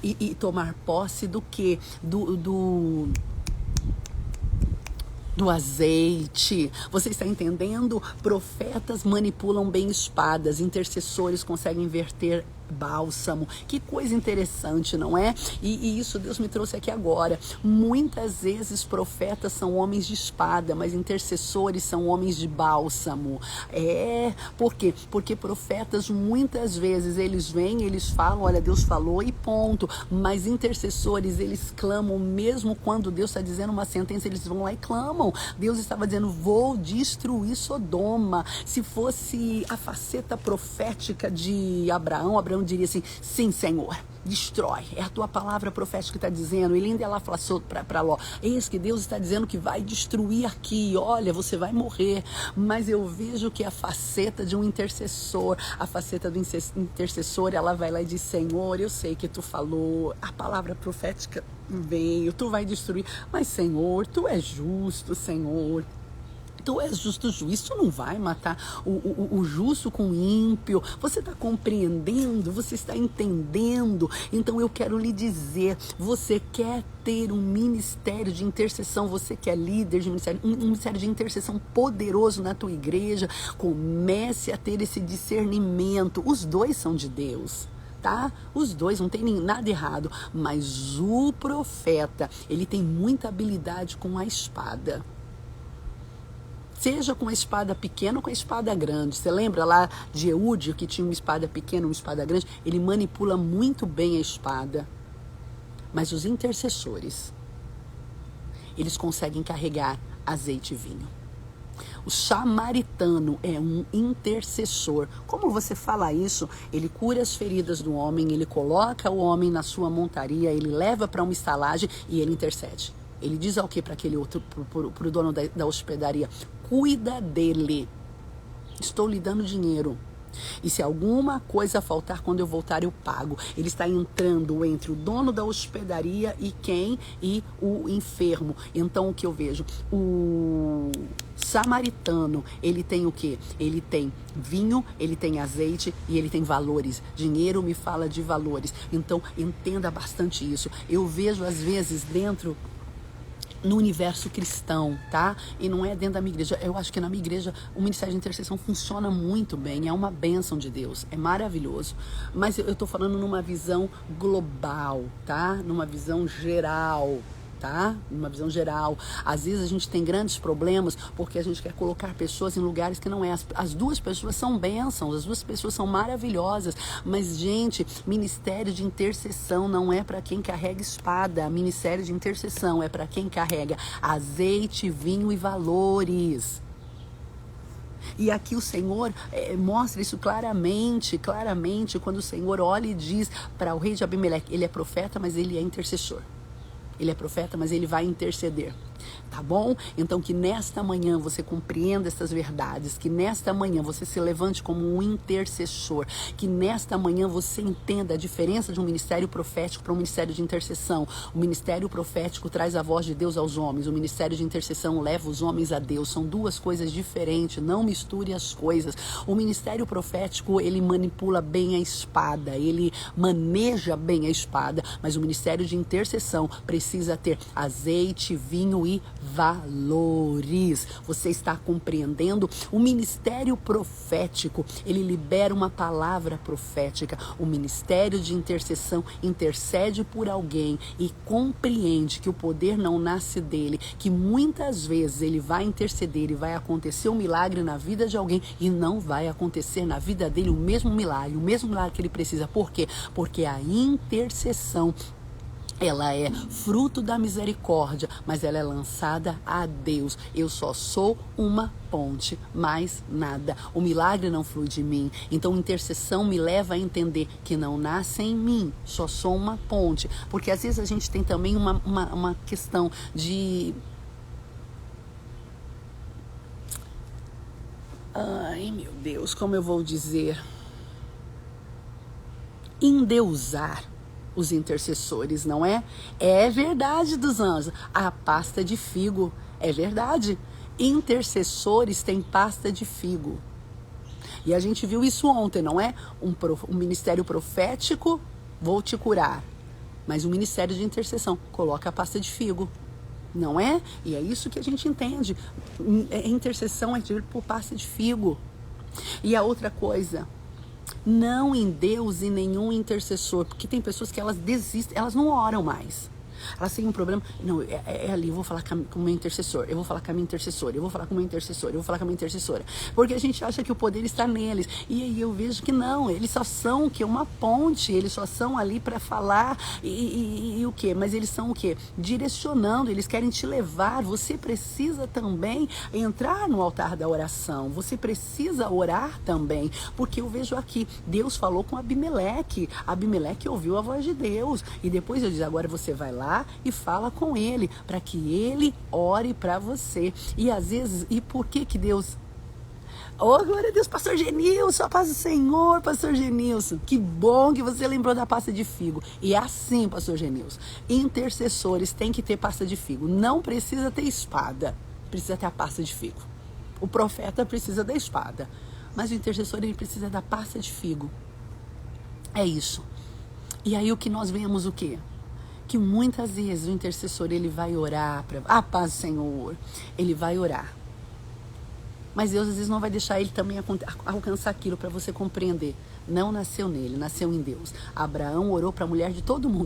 E tomar posse do quê? Do azeite. Você está entendendo? Profetas manipulam bem espadas, intercessores conseguem inverter bálsamo. Que coisa interessante, não é? E isso Deus me trouxe aqui agora. Muitas vezes profetas são homens de espada, mas intercessores são homens de bálsamo. Por quê? Porque profetas muitas vezes eles vêm, eles falam, olha, Deus falou e ponto. Mas intercessores, eles clamam mesmo quando Deus está dizendo uma sentença, eles vão lá e clamam. Deus estava dizendo, vou destruir Sodoma. Se fosse a faceta profética de Abraão diria assim, sim, Senhor, destrói. É a tua palavra profética que está dizendo. Ele ainda lá falou para Ló, eis que Deus está dizendo que vai destruir aqui. Olha, você vai morrer. Mas eu vejo que a faceta de um intercessor, a faceta do intercessor, ela vai lá e diz, Senhor, eu sei que tu falou, a palavra profética veio, tu vai destruir. Mas, Senhor, tu és justo, Senhor. Tu és justo juiz, tu não vai matar o justo com o ímpio. Você está compreendendo, você está entendendo. Então eu quero lhe dizer, você quer ter um ministério de intercessão, você que é líder de ministério, um ministério de intercessão poderoso na tua igreja, comece a ter esse discernimento. Os dois são de Deus. tá? Os dois, não tem nada errado. Mas o profeta, ele tem muita habilidade com a espada. Seja com a espada pequena ou com a espada grande. Você lembra lá de Eude, que tinha uma espada pequena e uma espada grande? Ele manipula muito bem a espada. Mas os intercessores, eles conseguem carregar azeite e vinho. O samaritano é um intercessor. Como você fala isso? Ele cura as feridas do homem, ele coloca o homem na sua montaria, ele leva para uma estalagem e ele intercede. Ele diz ao que para aquele outro, para o dono da hospedaria? Cuida dele. Estou lhe dando dinheiro. E se alguma coisa faltar, quando eu voltar eu pago. Ele está entrando entre o dono da hospedaria e quem? E o enfermo. Então o que eu vejo? O samaritano, ele tem o quê? Ele tem vinho, ele tem azeite e ele tem valores. Dinheiro me fala de valores. Então entenda bastante isso. Eu vejo às vezes no universo cristão, tá? E não é dentro da minha igreja. Eu acho que na minha igreja o ministério de intercessão funciona muito bem. É uma bênção de Deus. É maravilhoso. Mas eu tô falando numa visão global, tá? Numa visão geral, tá? Numa visão geral. Às vezes a gente tem grandes problemas porque a gente quer colocar pessoas em lugares que não é. As duas pessoas são bênçãos, as duas pessoas são maravilhosas. Mas, gente, ministério de intercessão não é para quem carrega espada. Ministério de intercessão é para quem carrega azeite, vinho e valores. E aqui o Senhor mostra isso claramente, quando o Senhor olha e diz para o rei de Abimeleque, ele é profeta, mas ele é intercessor. Ele é profeta, mas ele vai interceder. Tá bom? Então que nesta manhã você compreenda essas verdades, que nesta manhã você se levante como um intercessor, que nesta manhã você entenda a diferença de um ministério profético para um ministério de intercessão. O ministério profético traz a voz de Deus aos homens, o ministério de intercessão leva os homens a Deus. São duas coisas diferentes, não misture as coisas. O ministério profético, ele manipula bem a espada, ele maneja bem a espada, mas o ministério de intercessão precisa ter azeite, vinho e valores. Você está compreendendo? O ministério profético, ele libera uma palavra profética. O ministério de intercessão intercede por alguém e compreende que o poder não nasce dele, que muitas vezes ele vai interceder e vai acontecer um milagre na vida de alguém e não vai acontecer na vida dele o mesmo milagre que ele precisa. Por quê? Porque a intercessão, ela é fruto da misericórdia, mas ela é lançada a Deus. Eu só sou uma ponte, mais nada. O milagre não flui de mim. Então, intercessão me leva a entender que não nasce em mim, só sou uma ponte. Porque às vezes a gente tem também uma questão de... Ai, meu Deus, como eu vou dizer? Endeusar os intercessores, não é? É verdade dos anjos. A pasta de figo, é verdade. Intercessores têm pasta de figo. E a gente viu isso ontem, não é? Um ministério profético, vou te curar. Mas o ministério de intercessão coloca a pasta de figo. Não é? E é isso que a gente entende. Intercessão é tipo por pasta de figo. E a outra coisa... Não endeuse nenhum intercessor, porque tem pessoas que elas desistem, elas não oram mais. Elas têm um problema, não, ali, eu vou falar com o meu intercessor, eu vou falar com a minha intercessora, eu vou falar com o meu intercessor, eu vou falar com a minha intercessora. Porque a gente acha que o poder está neles. E aí eu vejo que não, eles só são o quê? Uma ponte, eles só são ali para falar e o quê? Mas eles são o quê? Direcionando, eles querem te levar. Você precisa também entrar no altar da oração, você precisa orar também, porque eu vejo aqui, Deus falou com Abimeleque ouviu a voz de Deus, e depois eu disse, agora você vai lá e fala com ele, para que ele ore para você. E às vezes, e por que Deus... Oh, glória a Deus, pastor Genilson, a paz do Senhor, pastor Genilson. Que bom que você lembrou da pasta de figo. E é assim, pastor Genilson, intercessores têm que ter pasta de figo. Não precisa ter espada, precisa ter a pasta de figo. O profeta precisa da espada, mas o intercessor, ele precisa da pasta de figo. É isso. E aí o que nós vemos o quê? Que muitas vezes o intercessor, ele vai orar para a paz do Senhor, ele vai orar, mas Deus às vezes não vai deixar ele também alcançar aquilo para você compreender. Não nasceu nele, nasceu em Deus. Abraão orou para a mulher de todo mundo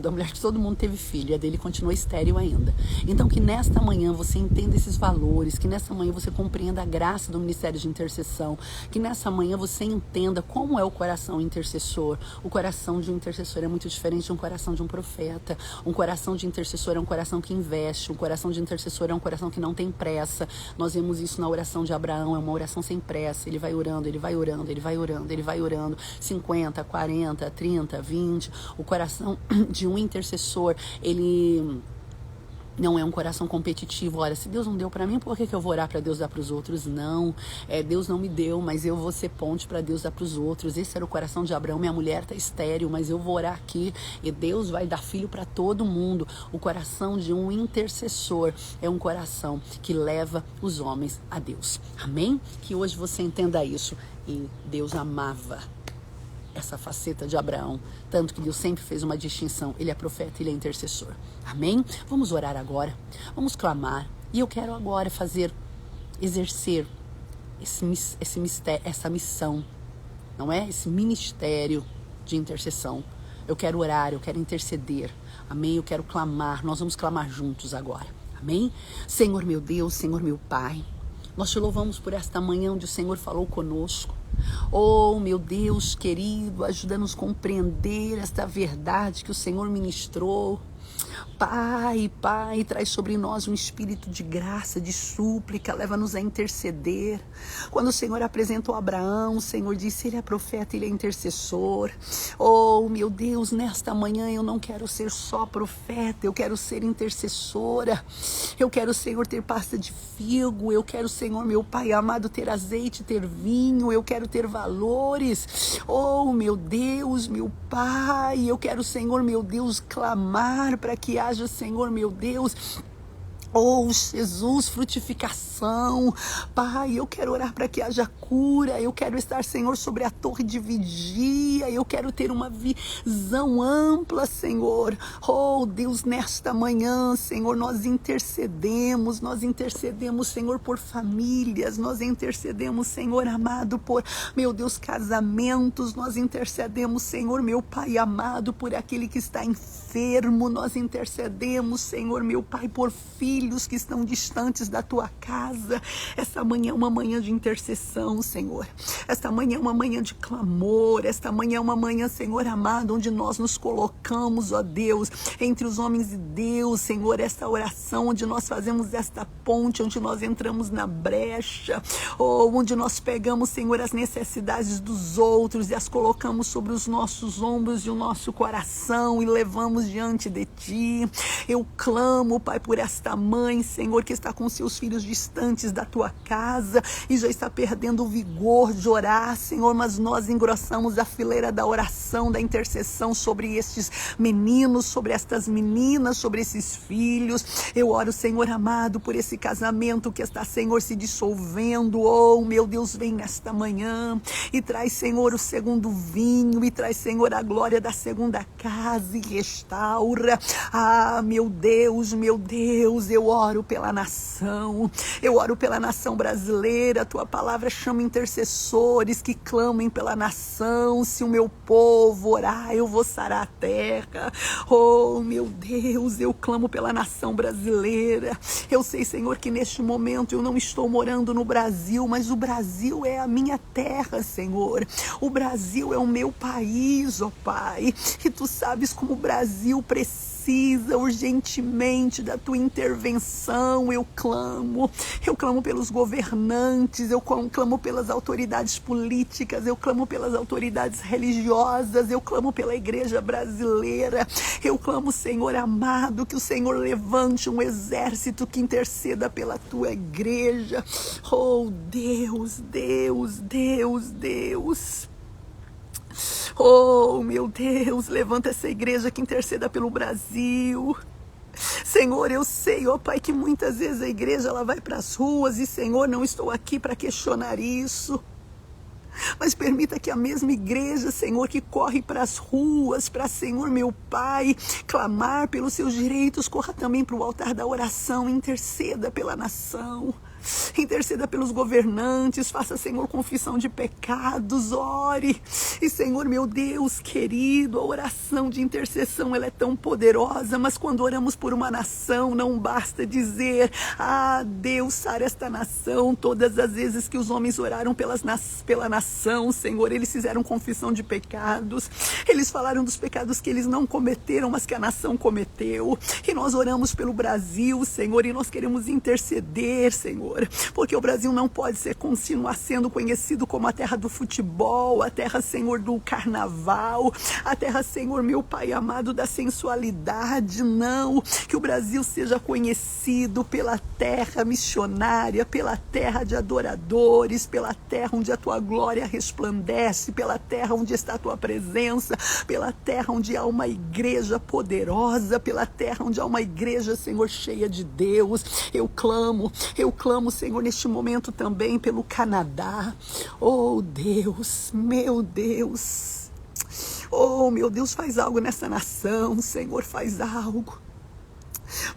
teve filho, e a dele continua estéril ainda. Então que nesta manhã você entenda esses valores, que nessa manhã você compreenda a graça do ministério de intercessão, que nessa manhã você entenda como é o coração intercessor. O coração de um intercessor é muito diferente de um coração de um profeta. Um coração de intercessor é um coração que investe, um coração de intercessor é um coração que não tem pressa. Nós vemos isso na oração de Abraão, é uma oração sem pressa. Ele vai orando, ele vai orando, ele vai orando, ele vai orando. 50, 40, 30, 20. O coração de um intercessor, ele não é um coração competitivo. Olha, se Deus não deu para mim, por que eu vou orar para Deus dar para os outros? Não, Deus não me deu, mas eu vou ser ponte para Deus dar para os outros. Esse era o coração de Abraão. Minha mulher está estéril, mas eu vou orar aqui e Deus vai dar filho para todo mundo. O coração de um intercessor é um coração que leva os homens a Deus. Amém? Que hoje você entenda isso. E Deus amava essa faceta de Abraão, tanto que Deus sempre fez uma distinção. Ele é profeta, ele é intercessor. Amém? Vamos orar agora, vamos clamar. E eu quero agora exercer essa missão, não é? Esse ministério de intercessão. Eu quero orar, eu quero interceder. Amém? Eu quero clamar. Nós vamos clamar juntos agora. Amém? Senhor meu Deus, Senhor meu Pai, nós te louvamos por esta manhã onde o Senhor falou conosco. Oh, meu Deus querido, ajuda-nos a compreender esta verdade que o Senhor ministrou. Pai, traz sobre nós um espírito de graça, de súplica, leva-nos a interceder. Quando o Senhor apresentou Abraão, o Senhor disse, ele é profeta, ele é intercessor. Oh, meu Deus, nesta manhã eu não quero ser só profeta, eu quero ser intercessora. Eu quero, Senhor, ter pasta de figo, eu quero, Senhor, meu Pai amado, ter azeite, ter vinho, eu quero ter valores. Oh, meu Deus, meu Pai, eu quero, Senhor, meu Deus, clamar para que haja, Senhor, meu Deus, oh, Jesus, frutificação. Pai, eu quero orar para que haja cura. Eu quero estar, Senhor, sobre a torre de vigia. Eu quero ter uma visão ampla, Senhor. Oh, Deus, nesta manhã, Senhor, nós intercedemos, Senhor, por famílias. Nós intercedemos, Senhor amado, por, meu Deus, casamentos. Nós intercedemos, Senhor, meu Pai amado, por aquele que está enfermo. Nós intercedemos, Senhor, meu Pai, por filhos que estão distantes da tua casa. Esta manhã é uma manhã de intercessão, Senhor. Esta manhã é uma manhã de clamor. Esta manhã é uma manhã, Senhor amado, onde nós nos colocamos, ó Deus, entre os homens e Deus, Senhor. Esta oração onde nós fazemos esta ponte, onde nós entramos na brecha, ou onde nós pegamos, Senhor, as necessidades dos outros e as colocamos sobre os nossos ombros e o nosso coração e levamos diante de ti. Eu clamo, Pai, por esta mãe, Senhor, que está com seus filhos distantes da tua casa e já está perdendo o vigor de orar, Senhor, mas nós engrossamos a fileira da oração, da intercessão sobre estes meninos, sobre estas meninas, sobre esses filhos. Eu oro, Senhor amado, por esse casamento que está, Senhor, se dissolvendo. Oh, meu Deus, vem nesta manhã e traz, Senhor, o segundo vinho e traz, Senhor, a glória da segunda casa e restaura. Ah, meu Deus, eu oro pela nação brasileira. A tua palavra chama intercessores que clamem pela nação. Se o meu povo orar, eu vou sarar a terra. Oh, meu Deus, eu clamo pela nação brasileira. Eu sei, Senhor, que neste momento eu não estou morando no Brasil, mas o Brasil é a minha terra, Senhor. O Brasil é o meu país, ó Pai. E tu sabes como o Brasil precisa urgentemente da tua intervenção. Eu clamo pelos governantes, eu clamo pelas autoridades políticas, eu clamo pelas autoridades religiosas, eu clamo pela igreja brasileira, eu clamo, Senhor amado, que o Senhor levante um exército que interceda pela tua igreja. Oh, Deus. Oh, meu Deus, levanta essa igreja que interceda pelo Brasil. Senhor, eu sei, ó Pai, que muitas vezes a igreja ela vai para as ruas e, Senhor, não estou aqui para questionar isso. Mas permita que a mesma igreja, Senhor, que corre para as ruas, para, Senhor, meu Pai, clamar pelos seus direitos, corra também para o altar da oração, interceda pela nação. Interceda pelos governantes, faça, Senhor, confissão de pecados, ore. E, Senhor, meu Deus querido, a oração de intercessão, ela é tão poderosa, mas quando oramos por uma nação, não basta dizer, Deus, sara esta nação. Todas as vezes que os homens oraram pela nação, Senhor, eles fizeram confissão de pecados, eles falaram dos pecados que eles não cometeram, mas que a nação cometeu. E nós oramos pelo Brasil, Senhor, e nós queremos interceder, Senhor, porque o Brasil não pode continuar sendo conhecido como a terra do futebol, a terra, Senhor, do carnaval, a terra, Senhor, meu Pai amado, da sensualidade. Não, que o Brasil seja conhecido pela terra missionária, pela terra de adoradores, pela terra onde a tua glória resplandece, pela terra onde está a tua presença, pela terra onde há uma igreja poderosa, pela terra onde há uma igreja, Senhor, cheia de Deus. Eu clamo, Senhor, neste momento também pelo Canadá. Oh Deus, meu Deus, oh meu Deus, faz algo nessa nação, Senhor, faz algo.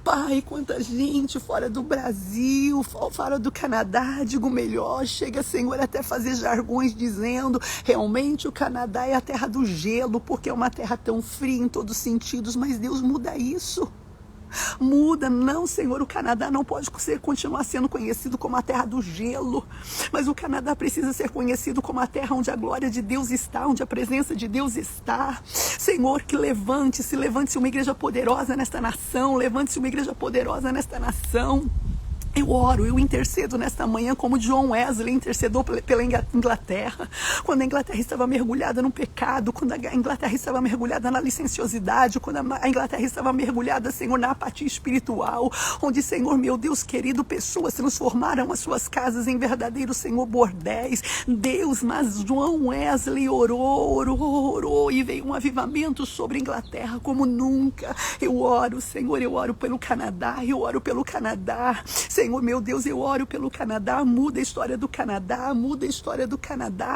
Pai, quanta gente fora do Brasil, fora do Canadá, digo melhor, chega, Senhor, até fazer jargões dizendo, realmente o Canadá é a terra do gelo, porque é uma terra tão fria em todos os sentidos, mas Deus muda isso. Muda, não, Senhor, o Canadá não pode continuar sendo conhecido como a terra do gelo, mas o Canadá precisa ser conhecido como a terra onde a glória de Deus está, onde a presença de Deus está. Senhor, que levante-se uma igreja poderosa nesta nação, levante-se uma igreja poderosa nesta nação. Eu oro, eu intercedo nesta manhã como John Wesley intercedou pela Inglaterra, quando a Inglaterra estava mergulhada no pecado, quando a Inglaterra estava mergulhada na licenciosidade, quando a Inglaterra estava mergulhada, Senhor, na apatia espiritual, onde, Senhor, meu Deus querido, pessoas transformaram as suas casas em verdadeiros, Senhor, bordéis. Deus, mas John Wesley orou e veio um avivamento sobre a Inglaterra como nunca. Eu oro, Senhor, eu oro pelo Canadá, Senhor, meu Deus, eu oro pelo Canadá, muda a história do Canadá,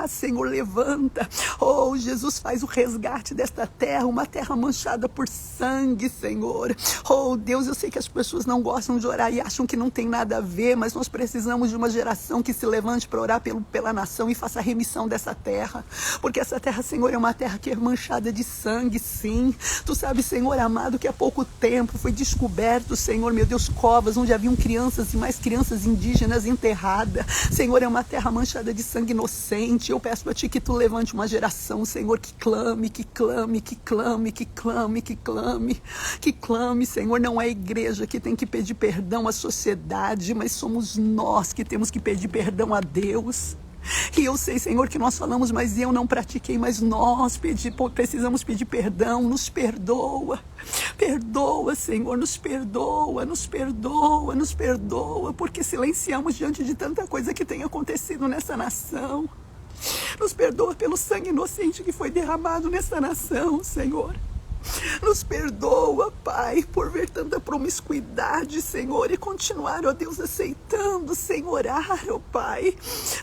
Senhor, levanta. Oh, Jesus, faz o resgate desta terra, uma terra manchada por sangue, Senhor. Oh, Deus, eu sei que as pessoas não gostam de orar e acham que não tem nada a ver, mas nós precisamos de uma geração que se levante para orar pela nação e faça a remissão dessa terra, porque essa terra, Senhor, é uma terra que é manchada de sangue, sim. Tu sabes, Senhor amado, que há pouco tempo foi descoberto, Senhor, meu Deus, covas onde haviam crianças e mais crianças indígenas enterradas. Senhor, é uma terra manchada de sangue inocente. Eu peço a Ti que Tu levante uma geração, Senhor, que clame, Senhor. Não é a igreja que tem que pedir perdão à sociedade, mas somos nós que temos que pedir perdão a Deus. E eu sei, Senhor, que nós falamos, mas eu não pratiquei, mas nós precisamos pedir perdão. Nos perdoa, Senhor, nos perdoa, porque silenciamos diante de tanta coisa que tem acontecido nessa nação. Nos perdoa pelo sangue inocente que foi derramado nessa nação, Senhor. Nos perdoa, Pai, por ver tanta promiscuidade, Senhor, e continuar, ó Deus, aceitando, sem orar, ó Pai.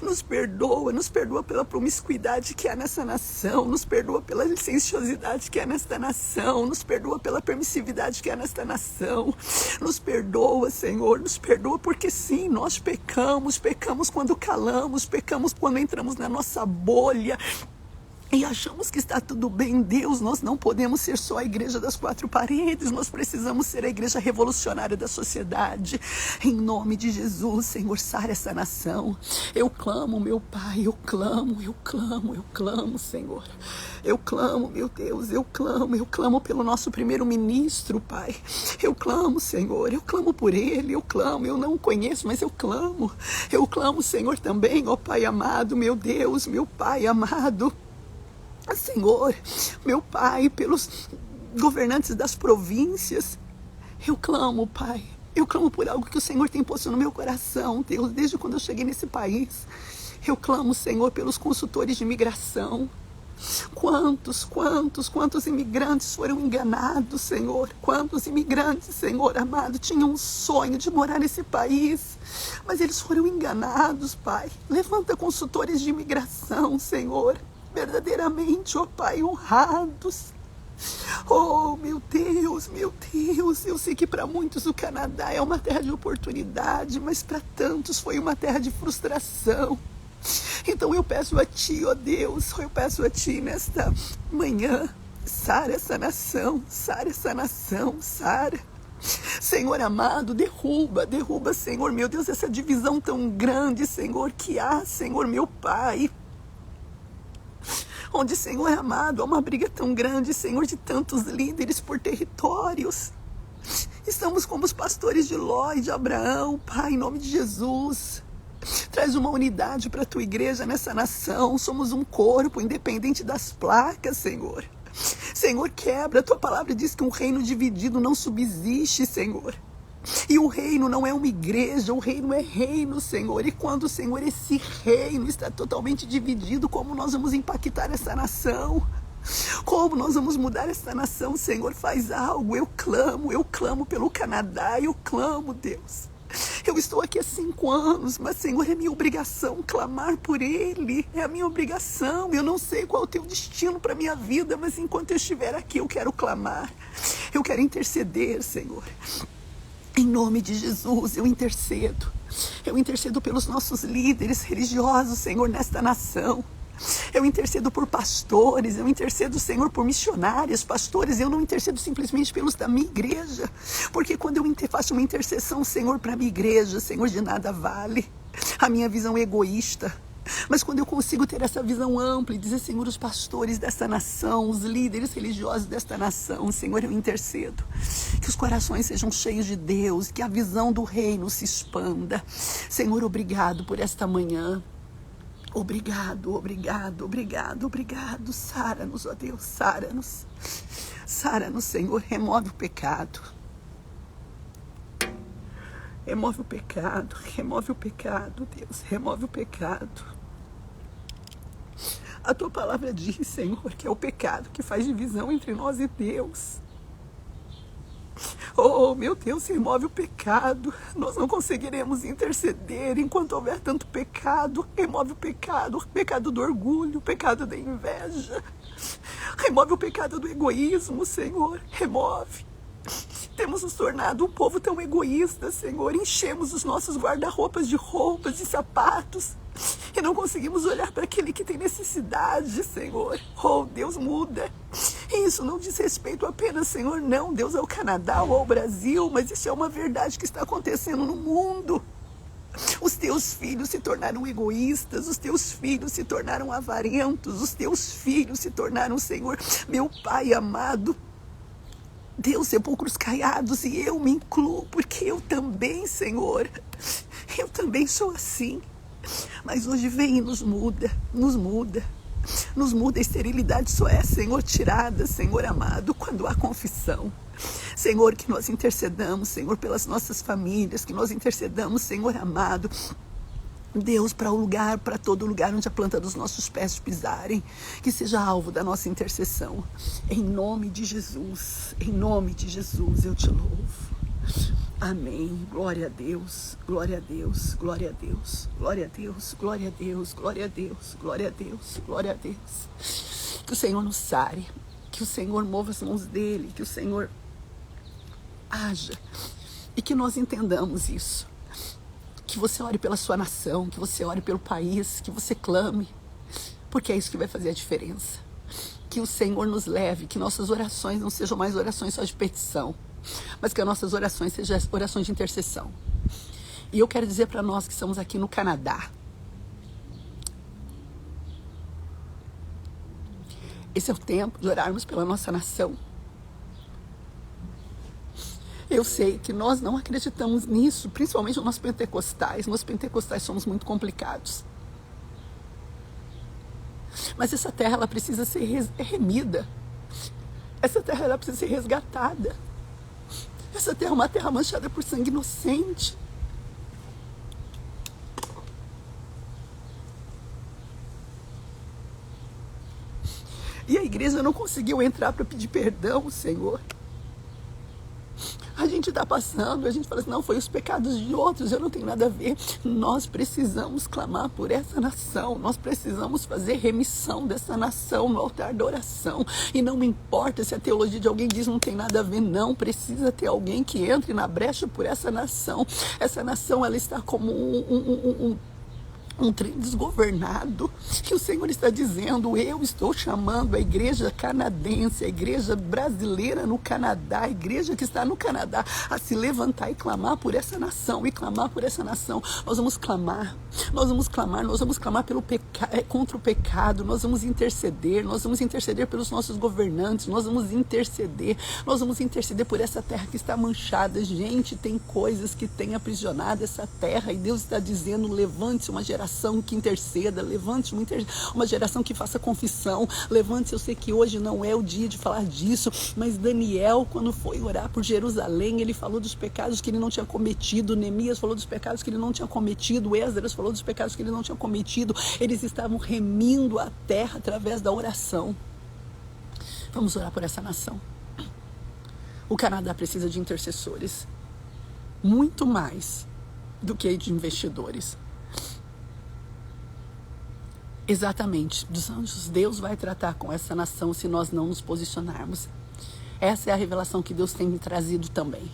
Nos perdoa pela promiscuidade que há nessa nação, nos perdoa pela licenciosidade que há nesta nação, nos perdoa pela permissividade que há nesta nação. Nos perdoa, Senhor, nos perdoa porque sim, nós pecamos quando calamos, pecamos quando entramos na nossa bolha e achamos que está tudo bem. Deus, nós não podemos ser só a igreja das quatro paredes, nós precisamos ser a igreja revolucionária da sociedade. Em nome de Jesus, Senhor, sara essa nação. Eu clamo, meu Pai, eu clamo, Senhor. Eu clamo, meu Deus, eu clamo pelo nosso primeiro-ministro, Pai. Eu clamo, Senhor, eu clamo por ele, eu não o conheço, mas eu clamo, Senhor, também, ó Pai amado, meu Deus, meu Pai amado. Senhor, meu Pai, pelos governantes das províncias, eu clamo, Pai, eu clamo por algo que o Senhor tem posto no meu coração, Deus, desde quando eu cheguei nesse país. Eu clamo, Senhor, pelos consultores de imigração. Quantos imigrantes foram enganados, Senhor? Quantos imigrantes, Senhor amado, tinham um sonho de morar nesse país, mas eles foram enganados, Pai. Levanta consultores de imigração, Senhor, verdadeiramente, ó Pai, honrados, Oh, meu Deus, eu sei que para muitos o Canadá é uma terra de oportunidade, mas para tantos foi uma terra de frustração. Então eu peço a Ti, ó Deus, eu peço a Ti nesta manhã, sara essa nação, sara. Senhor amado, derruba, Senhor, meu Deus, essa divisão tão grande, Senhor, que há, Senhor, meu Pai. Onde, Senhor amado, há uma briga tão grande, Senhor, de tantos líderes por territórios. Estamos como os pastores de Ló e de Abraão, Pai, em nome de Jesus. Traz uma unidade para a Tua igreja nessa nação. Somos um corpo, independente das placas, Senhor. Senhor, quebra. A Tua palavra diz que um reino dividido não subsiste, Senhor. E o reino não é uma igreja, o reino é reino, Senhor. E quando, Senhor, esse reino está totalmente dividido, como nós vamos impactar essa nação? Como nós vamos mudar essa nação, Senhor? Faz algo. Eu clamo pelo Canadá, eu clamo, Deus. Eu estou aqui há 5 anos, mas, Senhor, é minha obrigação clamar por ele. É a minha obrigação. Eu não sei qual é o Teu destino para a minha vida, mas enquanto eu estiver aqui, eu quero clamar. Eu quero interceder, Senhor. Em nome de Jesus, eu intercedo. Eu intercedo pelos nossos líderes religiosos, Senhor, nesta nação. Eu intercedo por pastores, eu intercedo, Senhor, por missionários, pastores. Eu não intercedo simplesmente pelos da minha igreja. Porque quando eu faço uma intercessão, Senhor, para a minha igreja, Senhor, de nada vale a minha visão egoísta. Mas quando eu consigo ter essa visão ampla e dizer, Senhor, os pastores desta nação, os líderes religiosos desta nação, Senhor, eu intercedo. Que os corações sejam cheios de Deus, que a visão do reino se expanda. Senhor, obrigado por esta manhã. Obrigado. Sara-nos, ó Deus, sara-nos. Sara-nos, Senhor, remove o pecado. Remove o pecado, Deus, remove o pecado. A Tua palavra diz, Senhor, que é o pecado que faz divisão entre nós e Deus. Oh, meu Deus, remove o pecado. Nós não conseguiremos interceder enquanto houver tanto pecado. Remove o pecado do orgulho, o pecado da inveja. Remove o pecado do egoísmo, Senhor, remove. Temos nos tornado um povo tão egoísta, Senhor. Enchemos os nossos guarda-roupas de roupas e sapatos e não conseguimos olhar para aquele que tem necessidade, Senhor. Oh, Deus, muda. E isso não diz respeito apenas, Senhor, não, Deus, ao Canadá ou ao Brasil, mas isso é uma verdade que está acontecendo no mundo. Os Teus filhos se tornaram egoístas, os Teus filhos se tornaram avarentos, os Teus filhos se tornaram, Senhor, meu Pai amado, Deus, sepulcros caiados, e eu me incluo, porque eu também, Senhor, eu também sou assim. Mas hoje vem e nos muda. A esterilidade só é, Senhor, tirada, Senhor amado, quando há confissão. Senhor, que nós intercedamos, Senhor, pelas nossas famílias, que nós intercedamos, Senhor amado, Deus, para todo lugar onde a planta dos nossos pés pisarem, que seja alvo da nossa intercessão. Em nome de Jesus, eu te louvo. Amém. Glória a Deus, glória a Deus, glória a Deus, glória a Deus, glória a Deus, glória a Deus, glória a Deus, glória a Deus. Que o Senhor nos sare, que o Senhor mova as mãos dele, que o Senhor haja e que nós entendamos isso. Que você ore pela sua nação, que você ore pelo país, que você clame, porque é isso que vai fazer a diferença. Que o Senhor nos leve, que nossas orações não sejam mais orações só de petição, mas que as nossas orações sejam orações de intercessão. E eu quero dizer para nós que estamos aqui no Canadá, esse é o tempo de orarmos pela nossa nação. Eu sei que nós não acreditamos nisso, principalmente nós pentecostais. Nós pentecostais somos muito complicados. Mas essa terra, ela precisa ser remida. Essa terra, ela precisa ser resgatada. Essa terra é uma terra manchada por sangue inocente. E a igreja não conseguiu entrar para pedir perdão, Senhor. A gente está passando, a gente fala assim, não, foi os pecados de outros, eu não tenho nada a ver. Nós precisamos clamar por essa nação, nós precisamos fazer remissão dessa nação no altar da oração. E não me importa se a teologia de alguém diz não tem nada a ver, não, precisa ter alguém que entre na brecha por essa nação. Essa nação, ela está como um trem desgovernado, que o Senhor está dizendo, eu estou chamando a igreja canadense, a igreja brasileira no Canadá, a igreja que está no Canadá, a se levantar e clamar por essa nação, e clamar por essa nação. Nós vamos clamar pelo contra o pecado, nós vamos interceder pelos nossos governantes, nós vamos interceder por essa terra que está manchada. Gente, tem coisas que têm aprisionado essa terra, e Deus está dizendo, levante-se uma geração que interceda, levante uma geração que faça confissão, levante-se. Eu sei que hoje não é o dia de falar disso, mas Daniel, quando foi orar por Jerusalém, ele falou dos pecados que ele não tinha cometido, Neemias falou dos pecados que ele não tinha cometido, Esdras falou dos pecados que ele não tinha cometido. Eles estavam remindo a terra através da oração. Vamos orar por essa nação. O Canadá precisa de intercessores, muito mais do que de investidores. Exatamente, dos anjos, Deus vai tratar com essa nação se nós não nos posicionarmos. Essa é a revelação que Deus tem me trazido também.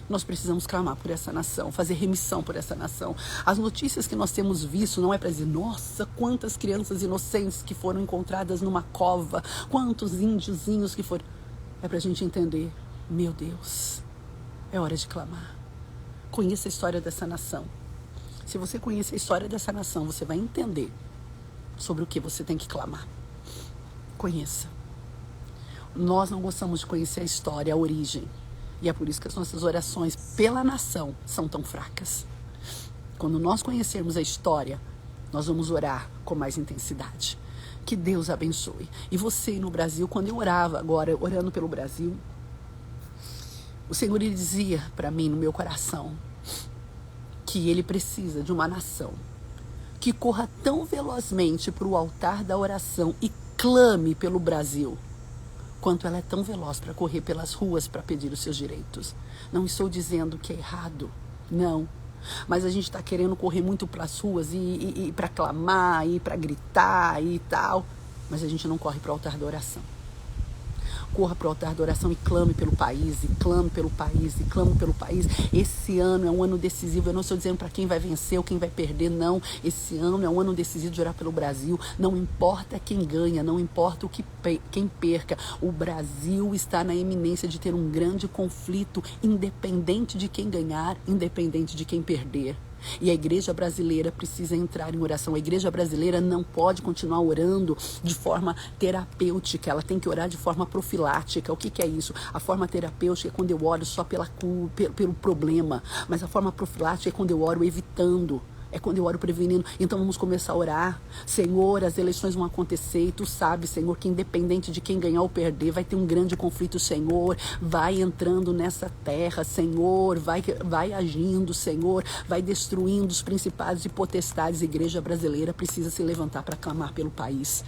Nós precisamos clamar por essa nação, fazer remissão por essa nação. As notícias que nós temos visto não é para dizer, nossa, quantas crianças inocentes que foram encontradas numa cova, quantos índiozinhos que foram. É para a gente entender, meu Deus, é hora de clamar. Conheça a história dessa nação. Se você conhecer a história dessa nação, você vai entender sobre o que você tem que clamar. Conheça. Nós não gostamos de conhecer a história, a origem. E é por isso que as nossas orações pela nação são tão fracas. Quando nós conhecermos a história, nós vamos orar com mais intensidade. Que Deus abençoe. E você no Brasil, quando eu orava agora, orando pelo Brasil, o Senhor ele dizia para mim no meu coração que Ele precisa de uma nação que corra tão velozmente para o altar da oração e clame pelo Brasil, quanto ela é tão veloz para correr pelas ruas para pedir os seus direitos. Não estou dizendo que é errado, não. Mas a gente está querendo correr muito para as ruas e para clamar, e para gritar e tal. Mas a gente não corre para o altar da oração. Corra para o altar da oração e clame pelo país, e clame pelo país, e clame pelo país. Esse ano é um ano decisivo. Eu não estou dizendo para quem vai vencer ou quem vai perder, não. Esse ano é um ano decisivo de orar pelo Brasil. Não importa quem ganha, não importa quem perca. O Brasil está na iminência de ter um grande conflito, independente de quem ganhar, independente de quem perder. E a igreja brasileira precisa entrar em oração. A igreja brasileira não pode continuar orando de forma terapêutica, ela tem que orar de forma profilática. O que é isso? A forma terapêutica é quando eu oro só pelo problema, mas a forma profilática é quando eu oro evitando. É quando eu oro prevenindo. Então vamos começar a orar. Senhor, as eleições vão acontecer e Tu sabes, Senhor, que independente de quem ganhar ou perder, vai ter um grande conflito, Senhor. Vai entrando nessa terra, Senhor. Vai agindo, Senhor. Vai destruindo os principados e potestades. A igreja brasileira precisa se levantar para clamar pelo país.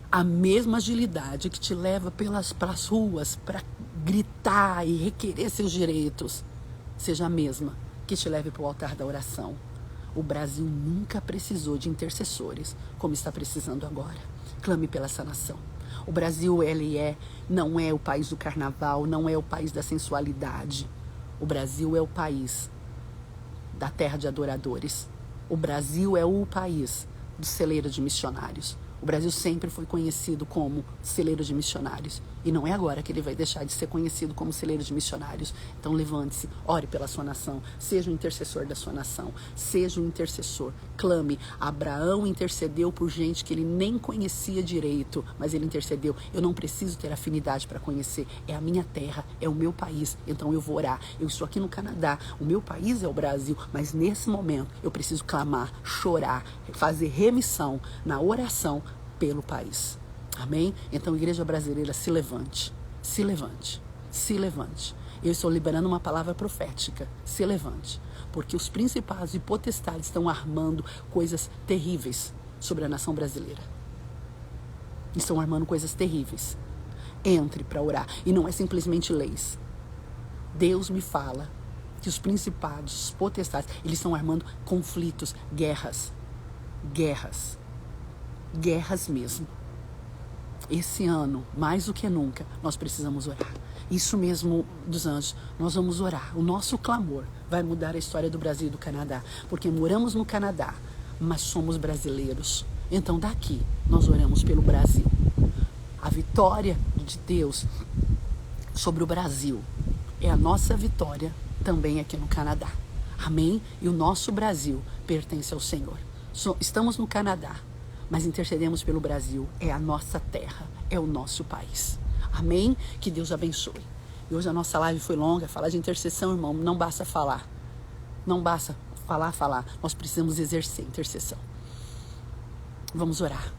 A mesma agilidade que te leva pelas ruas para gritar e requerer seus direitos, seja a mesma que te leve para o altar da oração. O Brasil nunca precisou de intercessores como está precisando agora. Clame pela essa nação. O Brasil, não é o país do carnaval, não é o país da sensualidade. O Brasil é o país da terra de adoradores. O Brasil é o país do celeiro de missionários. O Brasil sempre foi conhecido como celeiro de missionários. E não é agora que ele vai deixar de ser conhecido como celeiro de missionários. Então levante-se, ore pela sua nação, seja um intercessor da sua nação, seja um intercessor, clame. Abraão intercedeu por gente que ele nem conhecia direito, mas ele intercedeu. Eu não preciso ter afinidade para conhecer, é a minha terra, é o meu país, então eu vou orar. Eu estou aqui no Canadá, o meu país é o Brasil, mas nesse momento eu preciso clamar, chorar, fazer remissão na oração pelo país. Amém? Então, igreja brasileira, se levante, se levante, se levante. Eu estou liberando uma palavra profética, se levante, porque os principados e potestades estão armando coisas terríveis sobre a nação brasileira. Estão armando coisas terríveis. Entre para orar. E não é simplesmente leis. Deus me fala que os principados, os potestades, eles estão armando conflitos, guerras mesmo. Esse ano, mais do que nunca, nós precisamos orar. Isso mesmo dos anjos, nós vamos orar. O nosso clamor vai mudar a história do Brasil e do Canadá, porque moramos no Canadá, mas somos brasileiros. Então daqui nós oramos pelo Brasil. A vitória de Deus sobre o Brasil é a nossa vitória também aqui no Canadá. Amém? E o nosso Brasil pertence ao Senhor. Estamos no Canadá, mas intercedemos pelo Brasil. É a nossa terra, é o nosso país. Amém? Que Deus abençoe. E hoje a nossa live foi longa. Falar de intercessão, irmão, não basta falar. Não basta falar. Nós precisamos exercer intercessão. Vamos orar.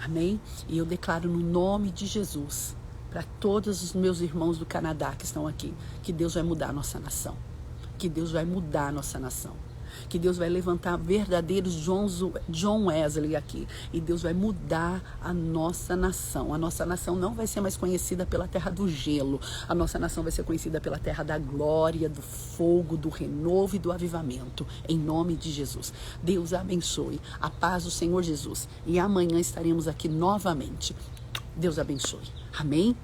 Amém? E eu declaro no nome de Jesus, para todos os meus irmãos do Canadá que estão aqui, que Deus vai mudar a nossa nação. Que Deus vai mudar a nossa nação. Que Deus vai levantar verdadeiros John Wesley aqui. E Deus vai mudar a nossa nação. A nossa nação não vai ser mais conhecida pela terra do gelo. A nossa nação vai ser conhecida pela terra da glória, do fogo, do renovo e do avivamento. Em nome de Jesus. Deus abençoe. A paz do Senhor Jesus. E amanhã estaremos aqui novamente. Deus abençoe. Amém?